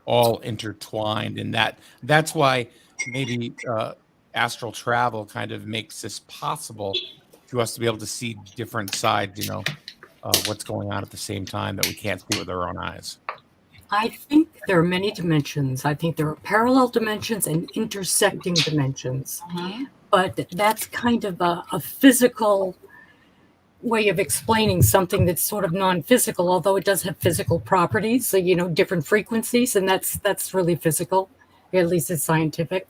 all intertwined? And that's why maybe astral travel kind of makes this possible to us to be able to see different sides, of what's going on at the same time that we can't see with our own eyes. I think there are many dimensions. I think there are parallel dimensions and intersecting dimensions. Mhm. But that's kind of a physical way of explaining something that's sort of non-physical, although it does have physical properties, so different frequencies, and that's really physical. At least it's scientific.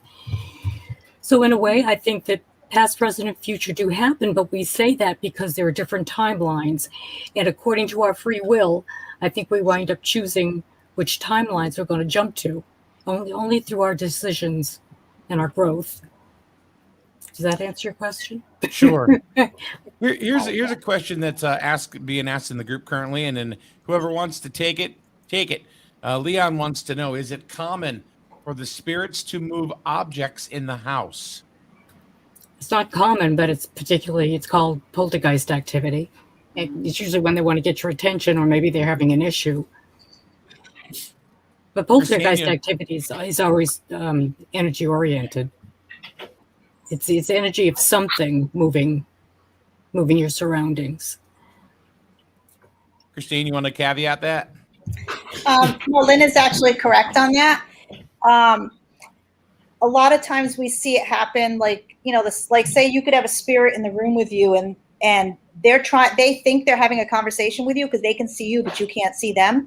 So in a way, I think that past, present, and future do happen, but we say that because there are different timelines, and according to our free will, I think we wind up choosing which timelines we're going to jump to, only through our decisions and our growth. Does that answer your question? Sure. Here's a question that's being asked in the group currently, and then whoever wants to take it, take it. Leon wants to know: is it common for the spirits to move objects in the house? It's not common, but it's called poltergeist activity. It's usually when they want to get your attention, or maybe they're having an issue. But poltergeist activity is always energy oriented. It's energy of something moving your surroundings. Christine, you want to caveat that? Well, Lynn is actually correct on that. A lot of times we see it happen, like say you could have a spirit in the room with you, and they think they're having a conversation with you because they can see you, but you can't see them.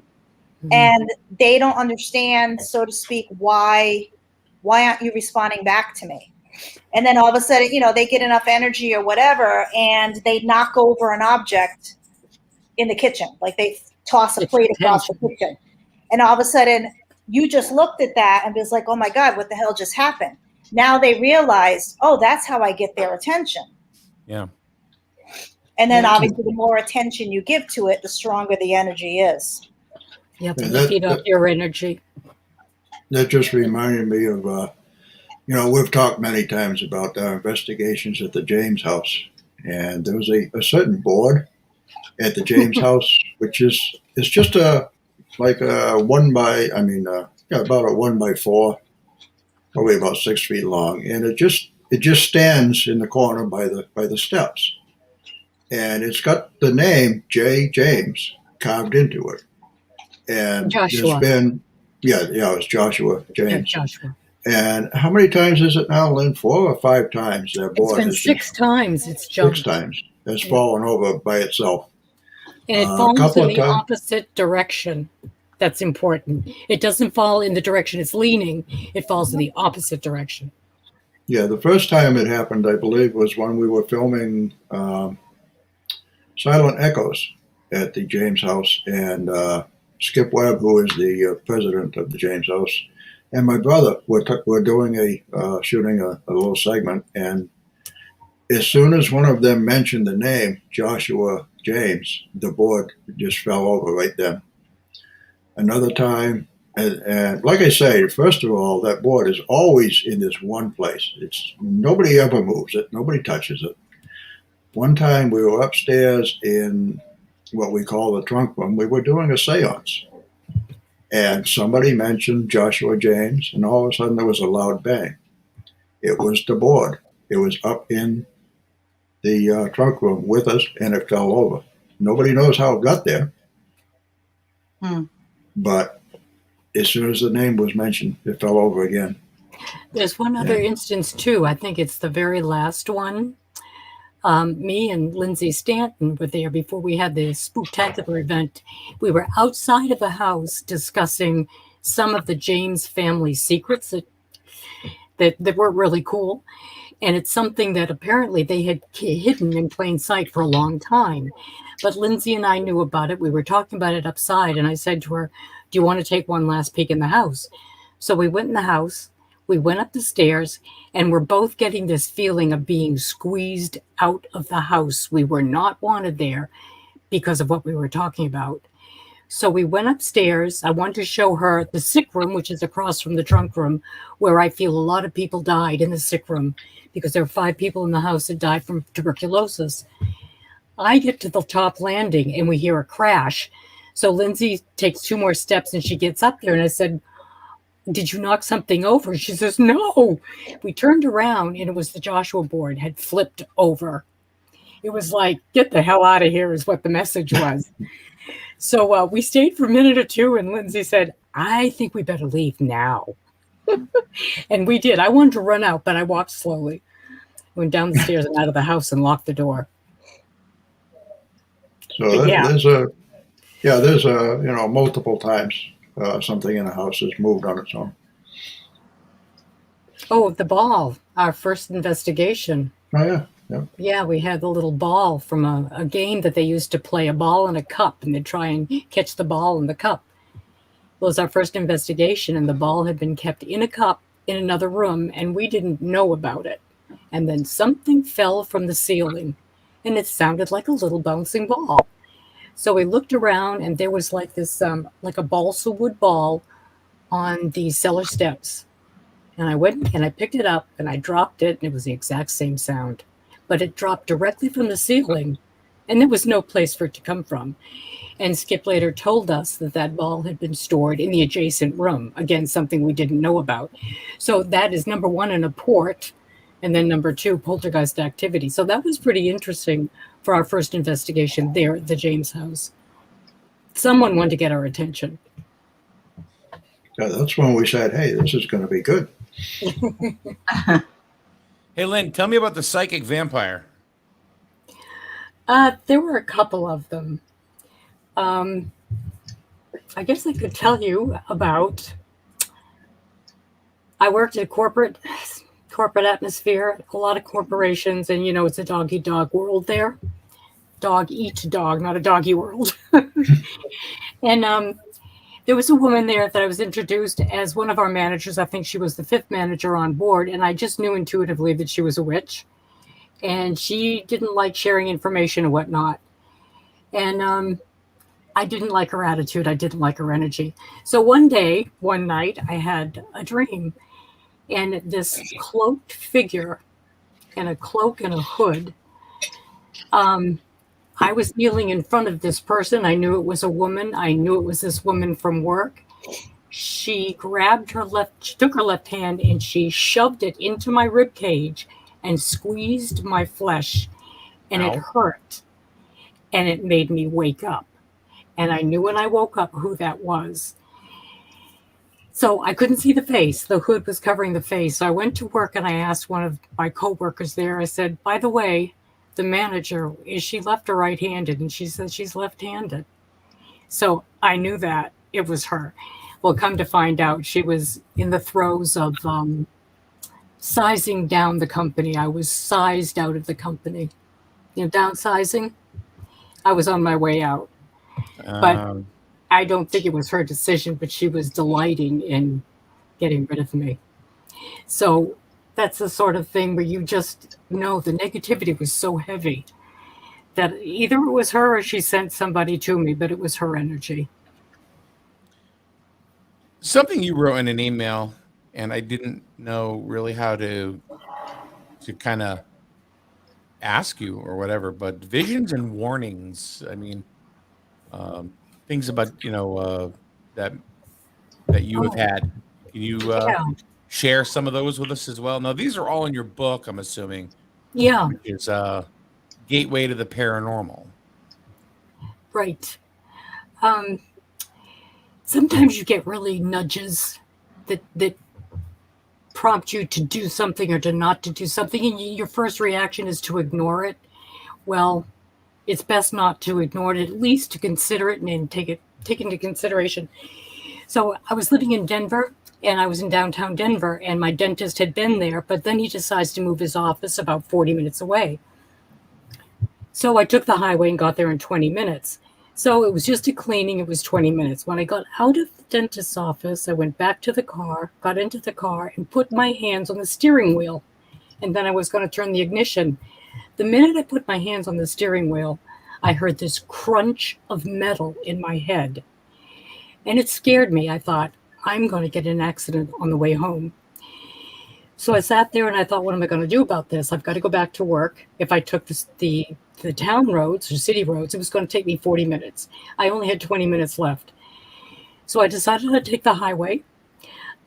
Mm-hmm. And they don't understand, so to speak, why aren't you responding back to me? And then all of a sudden, they get enough energy or whatever, and they knock over an object in the kitchen. Like they toss a plate across the kitchen. And all of a sudden, you just looked at that and was like, oh my God, what the hell just happened? Now they realized, oh, that's how I get their attention. Yeah. And then obviously the more attention you give to it, the stronger the energy is. Yep, feed up your energy. That just reminded me of, we've talked many times about our investigations at the James House. And there was a certain board at the James House, which it's just about a 1x4, probably about 6 feet long. And it just stands in the corner by the steps. And it's got the name J. James carved into it. And Joshua. It's Joshua James. Yeah, Joshua. And how many times is it now, Lynn? 4 or 5 times that board? It's been 6 times. It's jumped. 6 times. It's fallen over by itself. And it falls in the opposite direction. That's important. It doesn't fall in the direction it's leaning. It falls in the opposite direction. Yeah, the first time it happened, I believe, was when we were filming Silent Echoes at the James House. And Skip Webb, who is the president of the James House, and my brother were doing shooting a little segment. And as soon as one of them mentioned the name Joshua James, the board just fell over right then. Another time, and like I say, first of all, that board is always in this one place. Nobody ever moves it. Nobody touches it. One time we were upstairs in what we call the trunk room. We were doing a seance. And somebody mentioned Joshua James, and all of a sudden there was a loud bang. It was the board. It was up in the trunk room with us, and it fell over. Nobody knows how it got there. But as soon as the name was mentioned, it fell over again. There's one other instance too. I think it's the very last one. Me and Lindsay Stanton were there before we had the spooktacular event. We were outside of the house discussing some of the James family secrets that were really cool. And it's something that apparently they had hidden in plain sight for a long time. But Lindsay and I knew about it. We were talking about it upside. And I said to her, do you want to take one last peek in the house? So we went in the house. We went up the stairs, and we're both getting this feeling of being squeezed out of the house. We were not wanted there because of what we were talking about. So we went upstairs. I wanted to show her the sick room, which is across from the trunk room, where I feel a lot of people died in the sick room because there were 5 people in the house that died from tuberculosis. I get to the top landing, and we hear a crash. So Lindsay takes 2 more steps, and she gets up there, and I said, did you knock something over? She says, no. We turned around, and it was the Joshua board had flipped over. It was like, get the hell out of here is what the message was. So we stayed for a minute or 2, and Lindsay said, I think we better leave now. And we did. I wanted to run out, but I walked slowly. Went down the stairs and out of the house and locked the door. So there's a multiple times something in the house has moved on its own. Oh, the ball, our first investigation. Oh, yeah. Yeah. Yeah, we had the little ball from a game that they used to play, a ball in a cup, and they'd try and catch the ball in the cup. It was our first investigation, and the ball had been kept in a cup in another room, and we didn't know about it. And then something fell from the ceiling, and it sounded like a little bouncing ball. So we looked around, and there was like this, like a balsa wood ball on the cellar steps. And I went and I picked it up, and I dropped it, and it was the exact same sound. But it dropped directly from the ceiling, and there was no place for it to come from. And Skip later told us that that ball had been stored in the adjacent room. Again, something we didn't know about. So that is number 1 in a port, and then number 2, poltergeist activity. So that was pretty interesting for our first investigation there at the James house. Someone wanted to get our attention. Yeah, that's when we said, hey, this is going to be good. Hey, Lynn, tell me about the psychic vampire. There were a couple of them. I guess I could tell you about. I worked at corporate atmosphere, a lot of corporations, and it's a dog-eat-dog world there. Dog-eat-dog, not a doggy world. And there was a woman there that I was introduced as one of our managers. I think she was the 5th manager on board, and I just knew intuitively that she was a witch. And she didn't like sharing information and whatnot. And I didn't like her attitude. I didn't like her energy. So one night, I had a dream. And this cloaked figure in a cloak and a hood, I was kneeling in front of this person. I knew it was a woman. I knew it was this woman from work. She took her left hand and she shoved it into my rib cage and squeezed my flesh, and It hurt, and it made me wake up. And I knew when I woke up who that was. So I couldn't see the face. The hood was covering the face. So I went to work and I asked one of my coworkers there, I said, by the way, the manager, is she left or right-handed? And she said she's left-handed. So I knew that it was her. Well, come to find out, she was in the throes of sizing down the company. I was sized out of the company. Downsizing. I was on my way out. But I don't think it was her decision, but she was delighting in getting rid of me. So that's the sort of thing where you just know the negativity was so heavy that either it was her or she sent somebody to me, but it was her energy. Something you wrote in an email, and I didn't know really how to kind of ask you or whatever, but visions and warnings. I mean, things about that you have had. Can you share some of those with us as well? Now, these are all in your book, I'm assuming. Yeah. Which is Gateway to the Paranormal. Right. Sometimes you get really nudges that prompt you to do something or to not to do something, and your first reaction is to ignore it. Well, it's best not to ignore it, at least to consider it and take into consideration. So I was living in Denver, and I was in downtown Denver, and my dentist had been there, but then he decides to move his office about 40 minutes away. So I took the highway and got there in 20 minutes. So it was just a cleaning. It was 20 minutes. When I got out of the dentist's office, I went back to the car, got into the car, and put my hands on the steering wheel. And then I was going to turn the ignition. The minute I put my hands on the steering wheel, I heard this crunch of metal in my head. And it scared me. I thought, I'm going to get in an accident on the way home. So I sat there and I thought, what am I going to do about this? I've got to go back to work. If I took the town roads or city roads, it was going to take me 40 minutes. I only had 20 minutes left. So I decided to take the highway.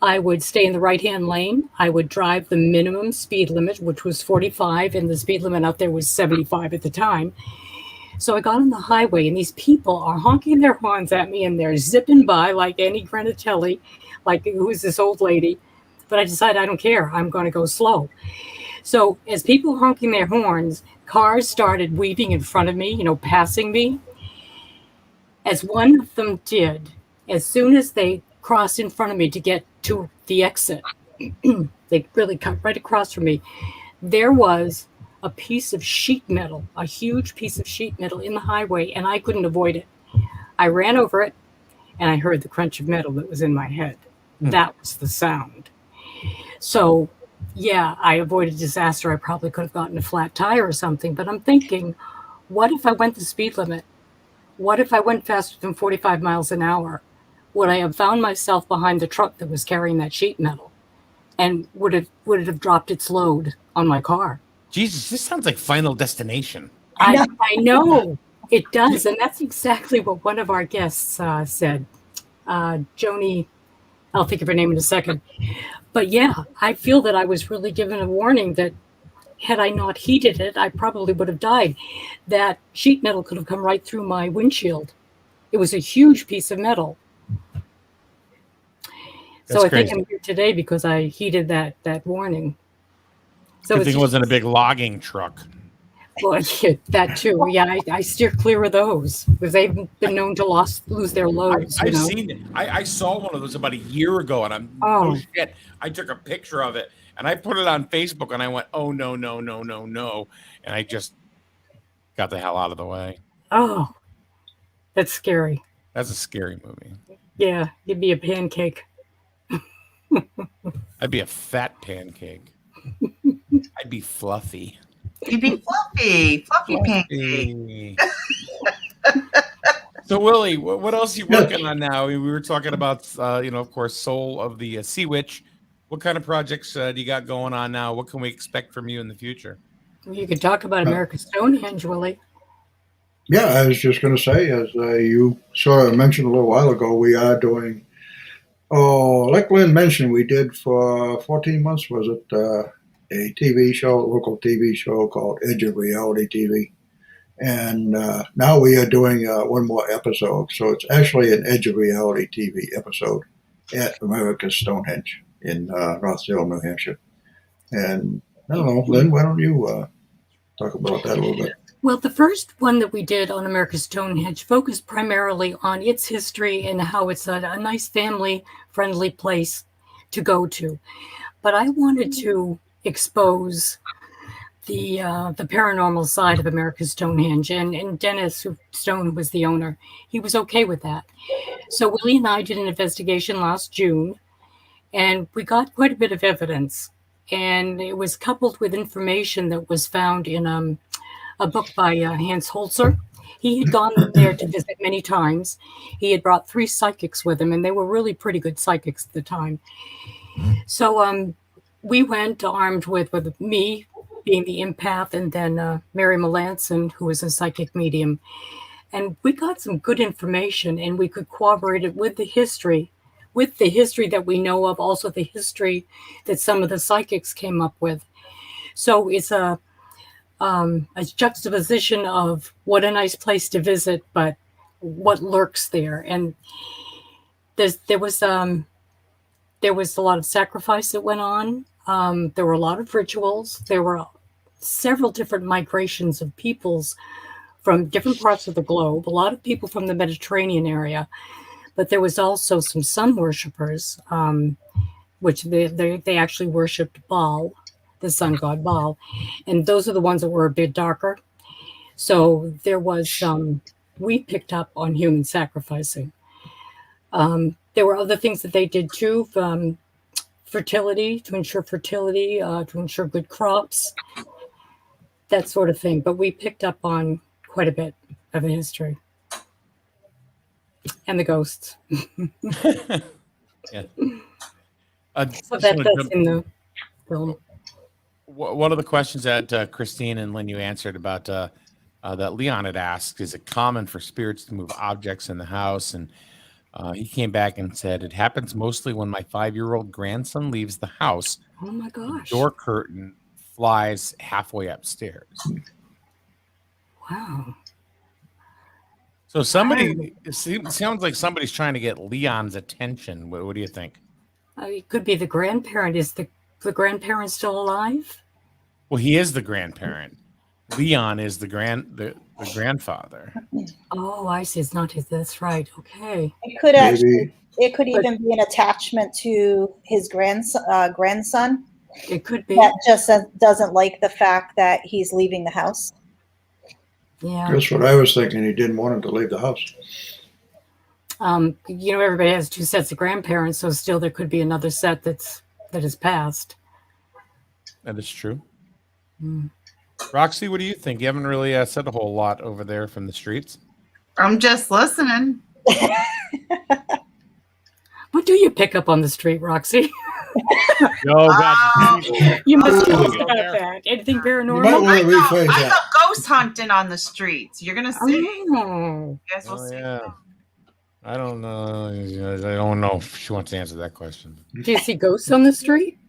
I would stay in the right-hand lane. I would drive the minimum speed limit, which was 45, and the speed limit out there was 75 at the time. So I got on the highway, and these people are honking their horns at me, and they're zipping by like Annie Granatelli, like who's this old lady. But I decided I don't care. I'm going to go slow. So as people honking their horns, cars started weaving in front of me, passing me. As one of them did, as soon as they crossed in front of me to get to the exit, they really cut right across from me. There was a piece of sheet metal, a huge piece of sheet metal in the highway, and I couldn't avoid it. I ran over it, and I heard the crunch of metal that was in my head. That was the sound. So, yeah, I avoided disaster. I probably could have gotten a flat tire or something, but I'm thinking, what if I went the speed limit? What if I went faster than 45 miles an hour? Would I have found myself behind the truck that was carrying that sheet metal? And would it have dropped its load on my car? Jesus, this sounds like Final Destination. I know it does. And that's exactly what one of our guests said. Joni, I'll think of her name in a second. But yeah, I feel that I was really given a warning that had I not heated it, I probably would have died. That sheet metal could have come right through my windshield. It was a huge piece of metal. So I think I'm here today because I heeded that warning. So good thing it wasn't a big logging truck. Well, yeah, that too. Yeah, I steer clear of those because they've been known to lose their loads. I've seen it. I saw one of those about a year ago, and oh shit! I took a picture of it and I put it on Facebook, and I went, oh no, and I just got the hell out of the way. Oh, that's scary. That's a scary movie. Yeah, you'd be a pancake. I'd be a fat pancake. I'd be fluffy. You'd be fluffy pancake. So, Willie, what else are you working on now? We were talking about, of course, Soul of the Sea Witch. What kind of projects do you got going on now? What can we expect from you in the future? You could talk about America's Stonehenge, Willie. Yeah, I was just going to say, as you sort of mentioned a little while ago, we are doing, like Lynn mentioned, we did for 14 months, was it, a TV show, a local TV show called Edge of Reality TV. And now we are doing one more episode. So it's actually an Edge of Reality TV episode at America's Stonehenge in North Salem, New Hampshire. And I don't know, Lynn, why don't you talk about that a little bit? Well, the first one that we did on America's Stonehenge focused primarily on its history and how it's a nice family-friendly place to go to. But I wanted to expose the paranormal side of America's Stonehenge, and Dennis Stone, who was the owner, he was okay with that. So Willie and I did an investigation last June, and we got quite a bit of evidence, and it was coupled with information that was found in a book by Hans Holzer. He had gone there to visit many times. He had brought 3 psychics with him, and they were really pretty good psychics at the time. So we went armed with me being the empath, and then Mary Melanson, who was a psychic medium. And we got some good information, and we could corroborate it with the history that we know of, also the history that some of the psychics came up with. So it's a juxtaposition of what a nice place to visit, but what lurks there. And there was there was a lot of sacrifice that went on. There were a lot of rituals. There were several different migrations of peoples from different parts of the globe, a lot of people from the Mediterranean area, but there was also some sun worshippers, which they actually worshipped Baal, the sun god Baal, and those are the ones that were a bit darker. So there was we picked up on human sacrificing. There were other things that they did too, fertility, to ensure fertility, to ensure good crops, that sort of thing. But we picked up on quite a bit of the history and the ghosts. Yeah. So that's in the film. One of the questions that Christine and Lynn, you answered about that Leon had asked, is it common for spirits to move objects in the house? And he came back and said, it happens mostly when my 5-year-old grandson leaves the house. Oh my gosh. The door curtain flies halfway upstairs. Wow. So somebody, it sounds like somebody's trying to get Leon's attention. What do you think? It could be the grandparent. Is the grandparent still alive? Well, he is the grandparent. Leon is the grandfather. Oh, I see. It's not his. That's right. Okay. It could Maybe. actually, it could even be an attachment to his grandson It could be. that just doesn't like the fact that he's leaving the house. Yeah. That's what I was thinking. He didn't want him to leave the house. Everybody has 2 sets of grandparents, so still there could be another set that is passed. That is true. Mm. Roxy, what do you think? You haven't really said a whole lot over there from the streets. I'm just listening. What do you pick up on the street, Roxy? Oh, God. You must tell us about that. Anything You might paranormal? want to rephrase I that. go ghost hunting on the streets. You're gonna see. Oh. Guess we'll see. Yeah. I don't know. I don't know if she wants to answer that question. Do you see ghosts on the street?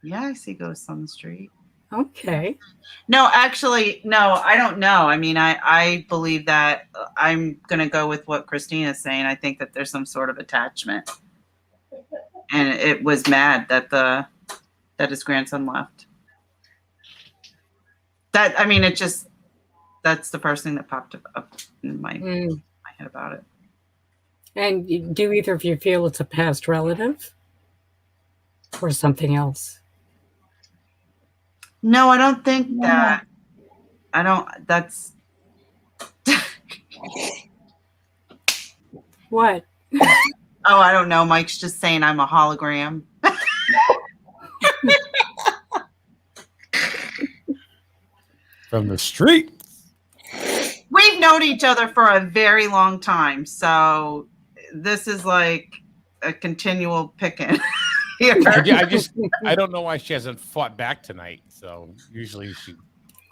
Yeah, I see ghosts on the street. Okay. No, actually, no, I don't know. I mean, I believe that I'm going to go with what Christina's saying. I think that there's some sort of attachment. And it was mad that his grandson left. That's the first thing that popped up in my head about it. And do either of you feel it's a past relative or something else? No, I don't think that. I don't. That's. What? Oh, I don't know. Mike's just saying I'm a hologram. From the street. We've known each other for a very long time, so this is like a continual picking. I don't know why she hasn't fought back tonight. So usually she.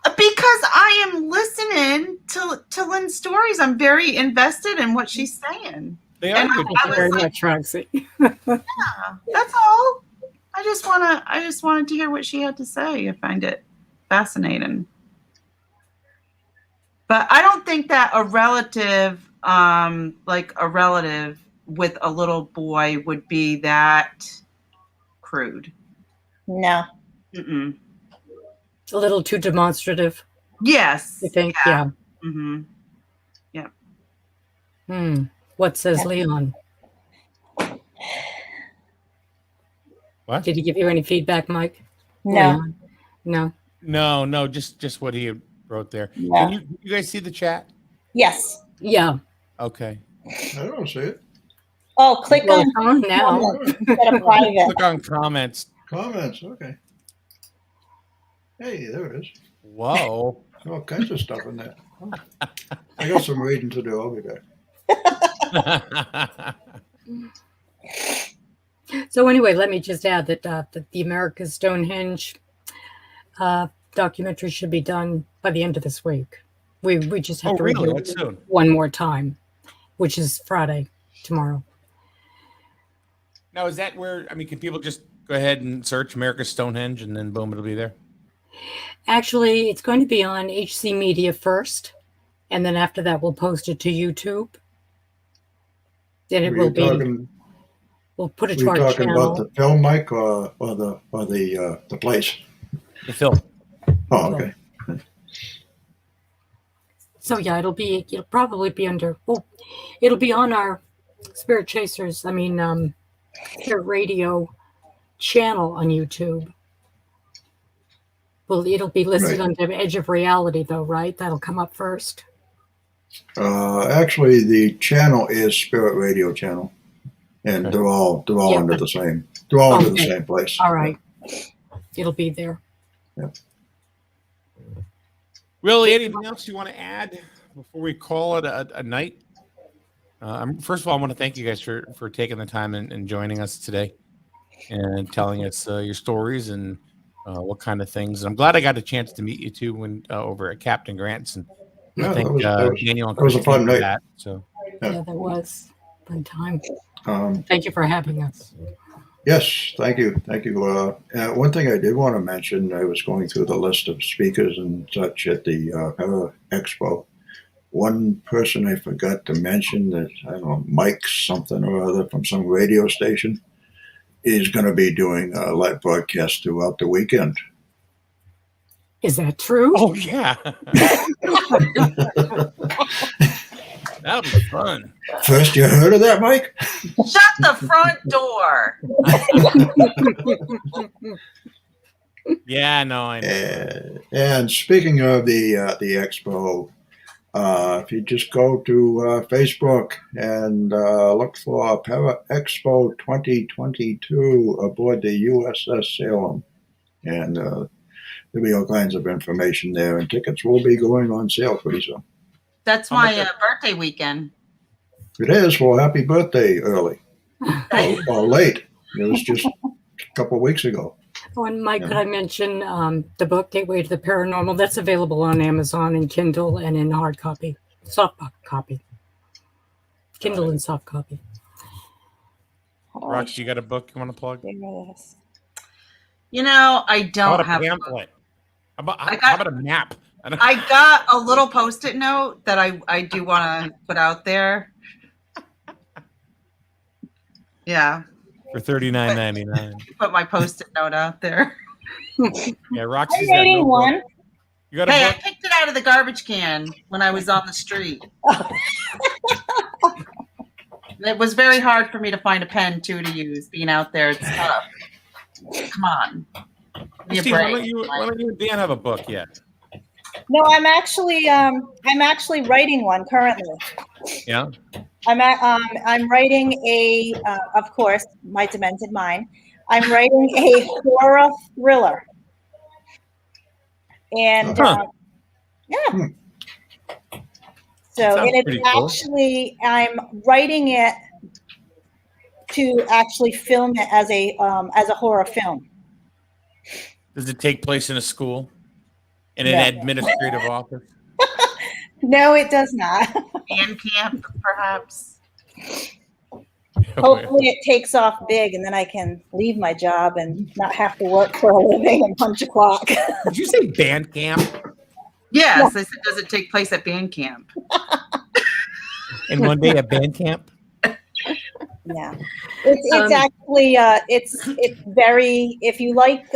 Because I am listening to Lynn's stories. I'm very invested in what she's saying. They are good. Thank you very much, Roxy. Yeah, that's all. I just wanted to hear what she had to say. I find it fascinating. But I don't think that a relative, like a relative with a little boy, would be that crude. No. Mm-mm. A little too demonstrative, Yes. you think? Yeah. Mm-hmm. What says Leon? What? Did he give you any feedback, Mike? No. Leon? No. No, just what he wrote there. No. Can you guys see the chat? Yes. Yeah. Okay. I don't see it. Oh, click Well, on it's on now. comments instead of private. Click on comments. Comments, okay. Hey, there it is. Whoa. All kinds of stuff in there. I got some reading to do. I'll be back. So anyway, let me just add that the America's Stonehenge documentary should be done by the end of this week. We just have to really? review That's it soon. one more time, which is Friday, tomorrow. Now, is that where, can people just go ahead and search America's Stonehenge and then boom, it'll be there? Actually, it's going to be on HC Media first, and then after that, we'll post it to YouTube. Then it will be. We'll put it Were to our you talking channel. about the film, Mike, or the place? The film. Oh, okay. So yeah, it'll probably be under. Well, it'll be on our Spirit Chasers. Spirit Radio channel on YouTube. Well, it'll be listed Right. under Edge of Reality, though, right? That'll come up first. Actually, the channel is Spirit Radio channel, and Okay. they're all Yeah, under but- the same. They're all under the Okay. same place. All right, it'll be there. Willie, anything else you want to add before we call it a night? First of all, I want to thank you guys for taking the time and joining us today and telling us your stories and what kind of things. I'm glad I got a chance to meet you too when over at Captain Grant's, and Yeah, I think that was Daniel and that was a fun Christine did night. that. So Yeah. Yeah, that was a fun time. Um, Thank you for having us. Yes, thank you. One thing I did want to mention, I was going through the list of speakers and such at the Para Expo. One person I forgot to mention that, I don't know, Mike something or other from some radio station is going to be doing a live broadcast throughout the weekend. Is that true? oh yeah, that'll be fun. First you heard of that, Mike? Shut the front door. Yeah, no, I know. And speaking of the expo, if you just go to Facebook and look for Para Expo 2022 aboard the USS Salem, and there'll be all kinds of information there, and tickets will be going on sale pretty soon. That's my birthday weekend. It is. Well, happy birthday early or late. It was just a couple of weeks ago. Oh, and Mike, Yeah. could I mention the book Gateway to the Paranormal? That's available on Amazon in Kindle and in hard copy, soft copy. Kindle and soft copy. Rox, you got a book you want to plug? You know, I How don't about have. a pamphlet? How I about, got- a map? I got a little post-it note that I do want to put out there. Yeah, For $39.99. put my post-it note out there. Yeah, Roxy's I'm got no writing book. one. You got a Hey, I book? picked it out of the garbage can when I was on the street. It was very hard for me to find a pen too to use. Being out there, it's tough. Come on, give me a Steve, why break. don't you and Dan have a book yet? No, I'm actually writing one currently. Yeah. I'm writing of course, my demented mind. I'm writing a horror thriller, and Huh. yeah. So, Sounds and pretty it's cool. actually, I'm writing it to actually film it as a horror film. Does it take place in a school? In an No. administrative office? No, it does not. Band camp, perhaps. Hopefully, it takes off big, and then I can leave my job and not have to work for a living and punch a clock. Did you say band camp? Yes, I said, does it take place at band camp? And one day at band camp? Yeah, it's actually it's very, if you like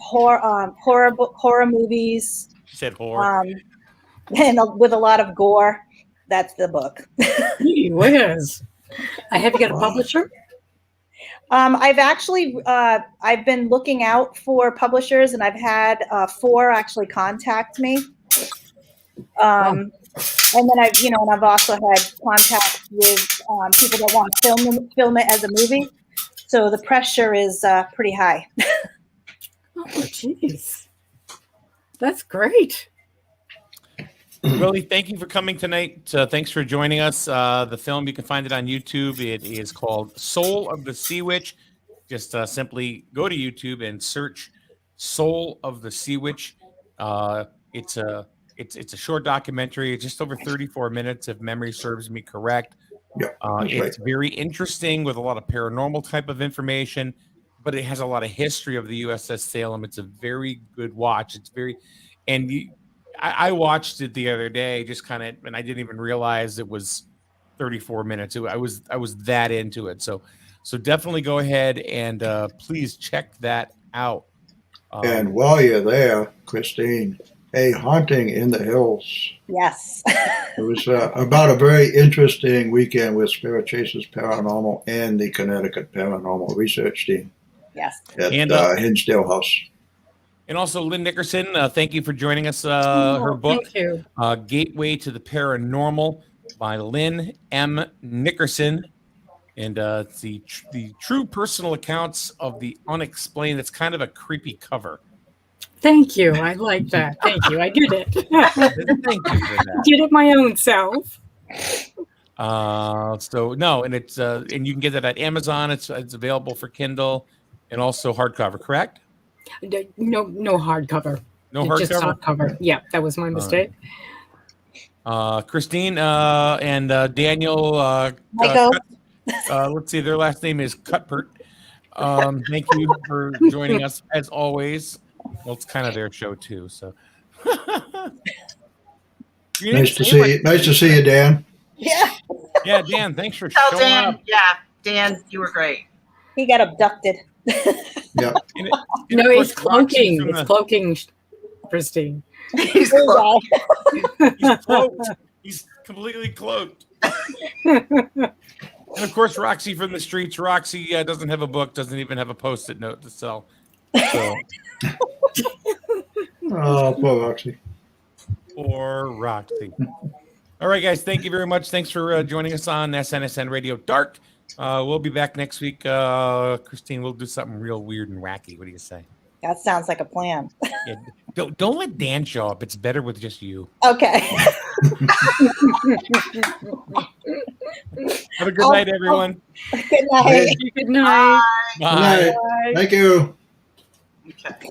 horror movies, She said horror. and with a lot of gore, that's the book. Gee whiz. I have to get a Wow. publisher. I've actually I've been looking out for publishers, and I've had 4 actually contact me. And then I've also had contact with people that want to film it as a movie. So the pressure is pretty high. Oh, jeez. That's great. Willie, thank you for coming tonight. Thanks for joining us. The film, you can find it on YouTube. It is called Soul of the Sea Witch. Just simply go to YouTube and search Soul of the Sea Witch. It's a short documentary. It's just over 34 minutes, if memory serves me correct. Yeah, that's right. It's very interesting with a lot of paranormal type of information, but it has a lot of history of the USS Salem. It's a very good watch. It's very, and I watched it the other day, just kind of, and I didn't even realize it was 34 minutes. I was that into it. So So definitely go ahead and please check that out. And while you're there, Christine, a haunting in the hills. Yes. It was about a very interesting weekend with Spirit Chasers Paranormal and the Connecticut Paranormal Research Team Yes. at And, Hinsdale House. And also, Lynne Nickerson, thank you for joining us. Her book, Thank you. Gateway to the Paranormal by Lynne M. Nickerson. And it's the true personal accounts of the unexplained. It's kind of a creepy cover. Thank you. I like that. Thank you. I did it. Thank you for that. Did it my own self. So no, and it's and you can get that at Amazon. It's available for Kindle and also hardcover, correct? No hardcover. No Just hardcover. softcover. Yeah, that was my mistake. Christine and Daniel. Michael. Let's see, their last name is Cuthbert. Thank you for joining us as always. Well, it's kind of their show too. So Nice to see you, Dan. Yeah. Yeah, Dan. Thanks for Tell showing Dan. up. Yeah, Dan, you were great. He got abducted. Yeah. And No, of it's course, Roxy cloaking. from It's the- cloaking, Christine. He's close. He's cloaked. He's completely cloaked. And of course, Roxy from the streets. Roxy doesn't have a book, doesn't even have a post-it note to sell. So, Oh, poor Roxy. or Roxy. All right, guys. Thank you very much. Thanks for joining us on SNSN Radio Dark. We'll be back next week. Christine, we'll do something real weird and wacky. What do you say? That sounds like a plan. Yeah, don't let Dan show up. It's better with just you. Okay. Have a good night, everyone. Good night. Good night. Bye. Good night. Thank you. Okay.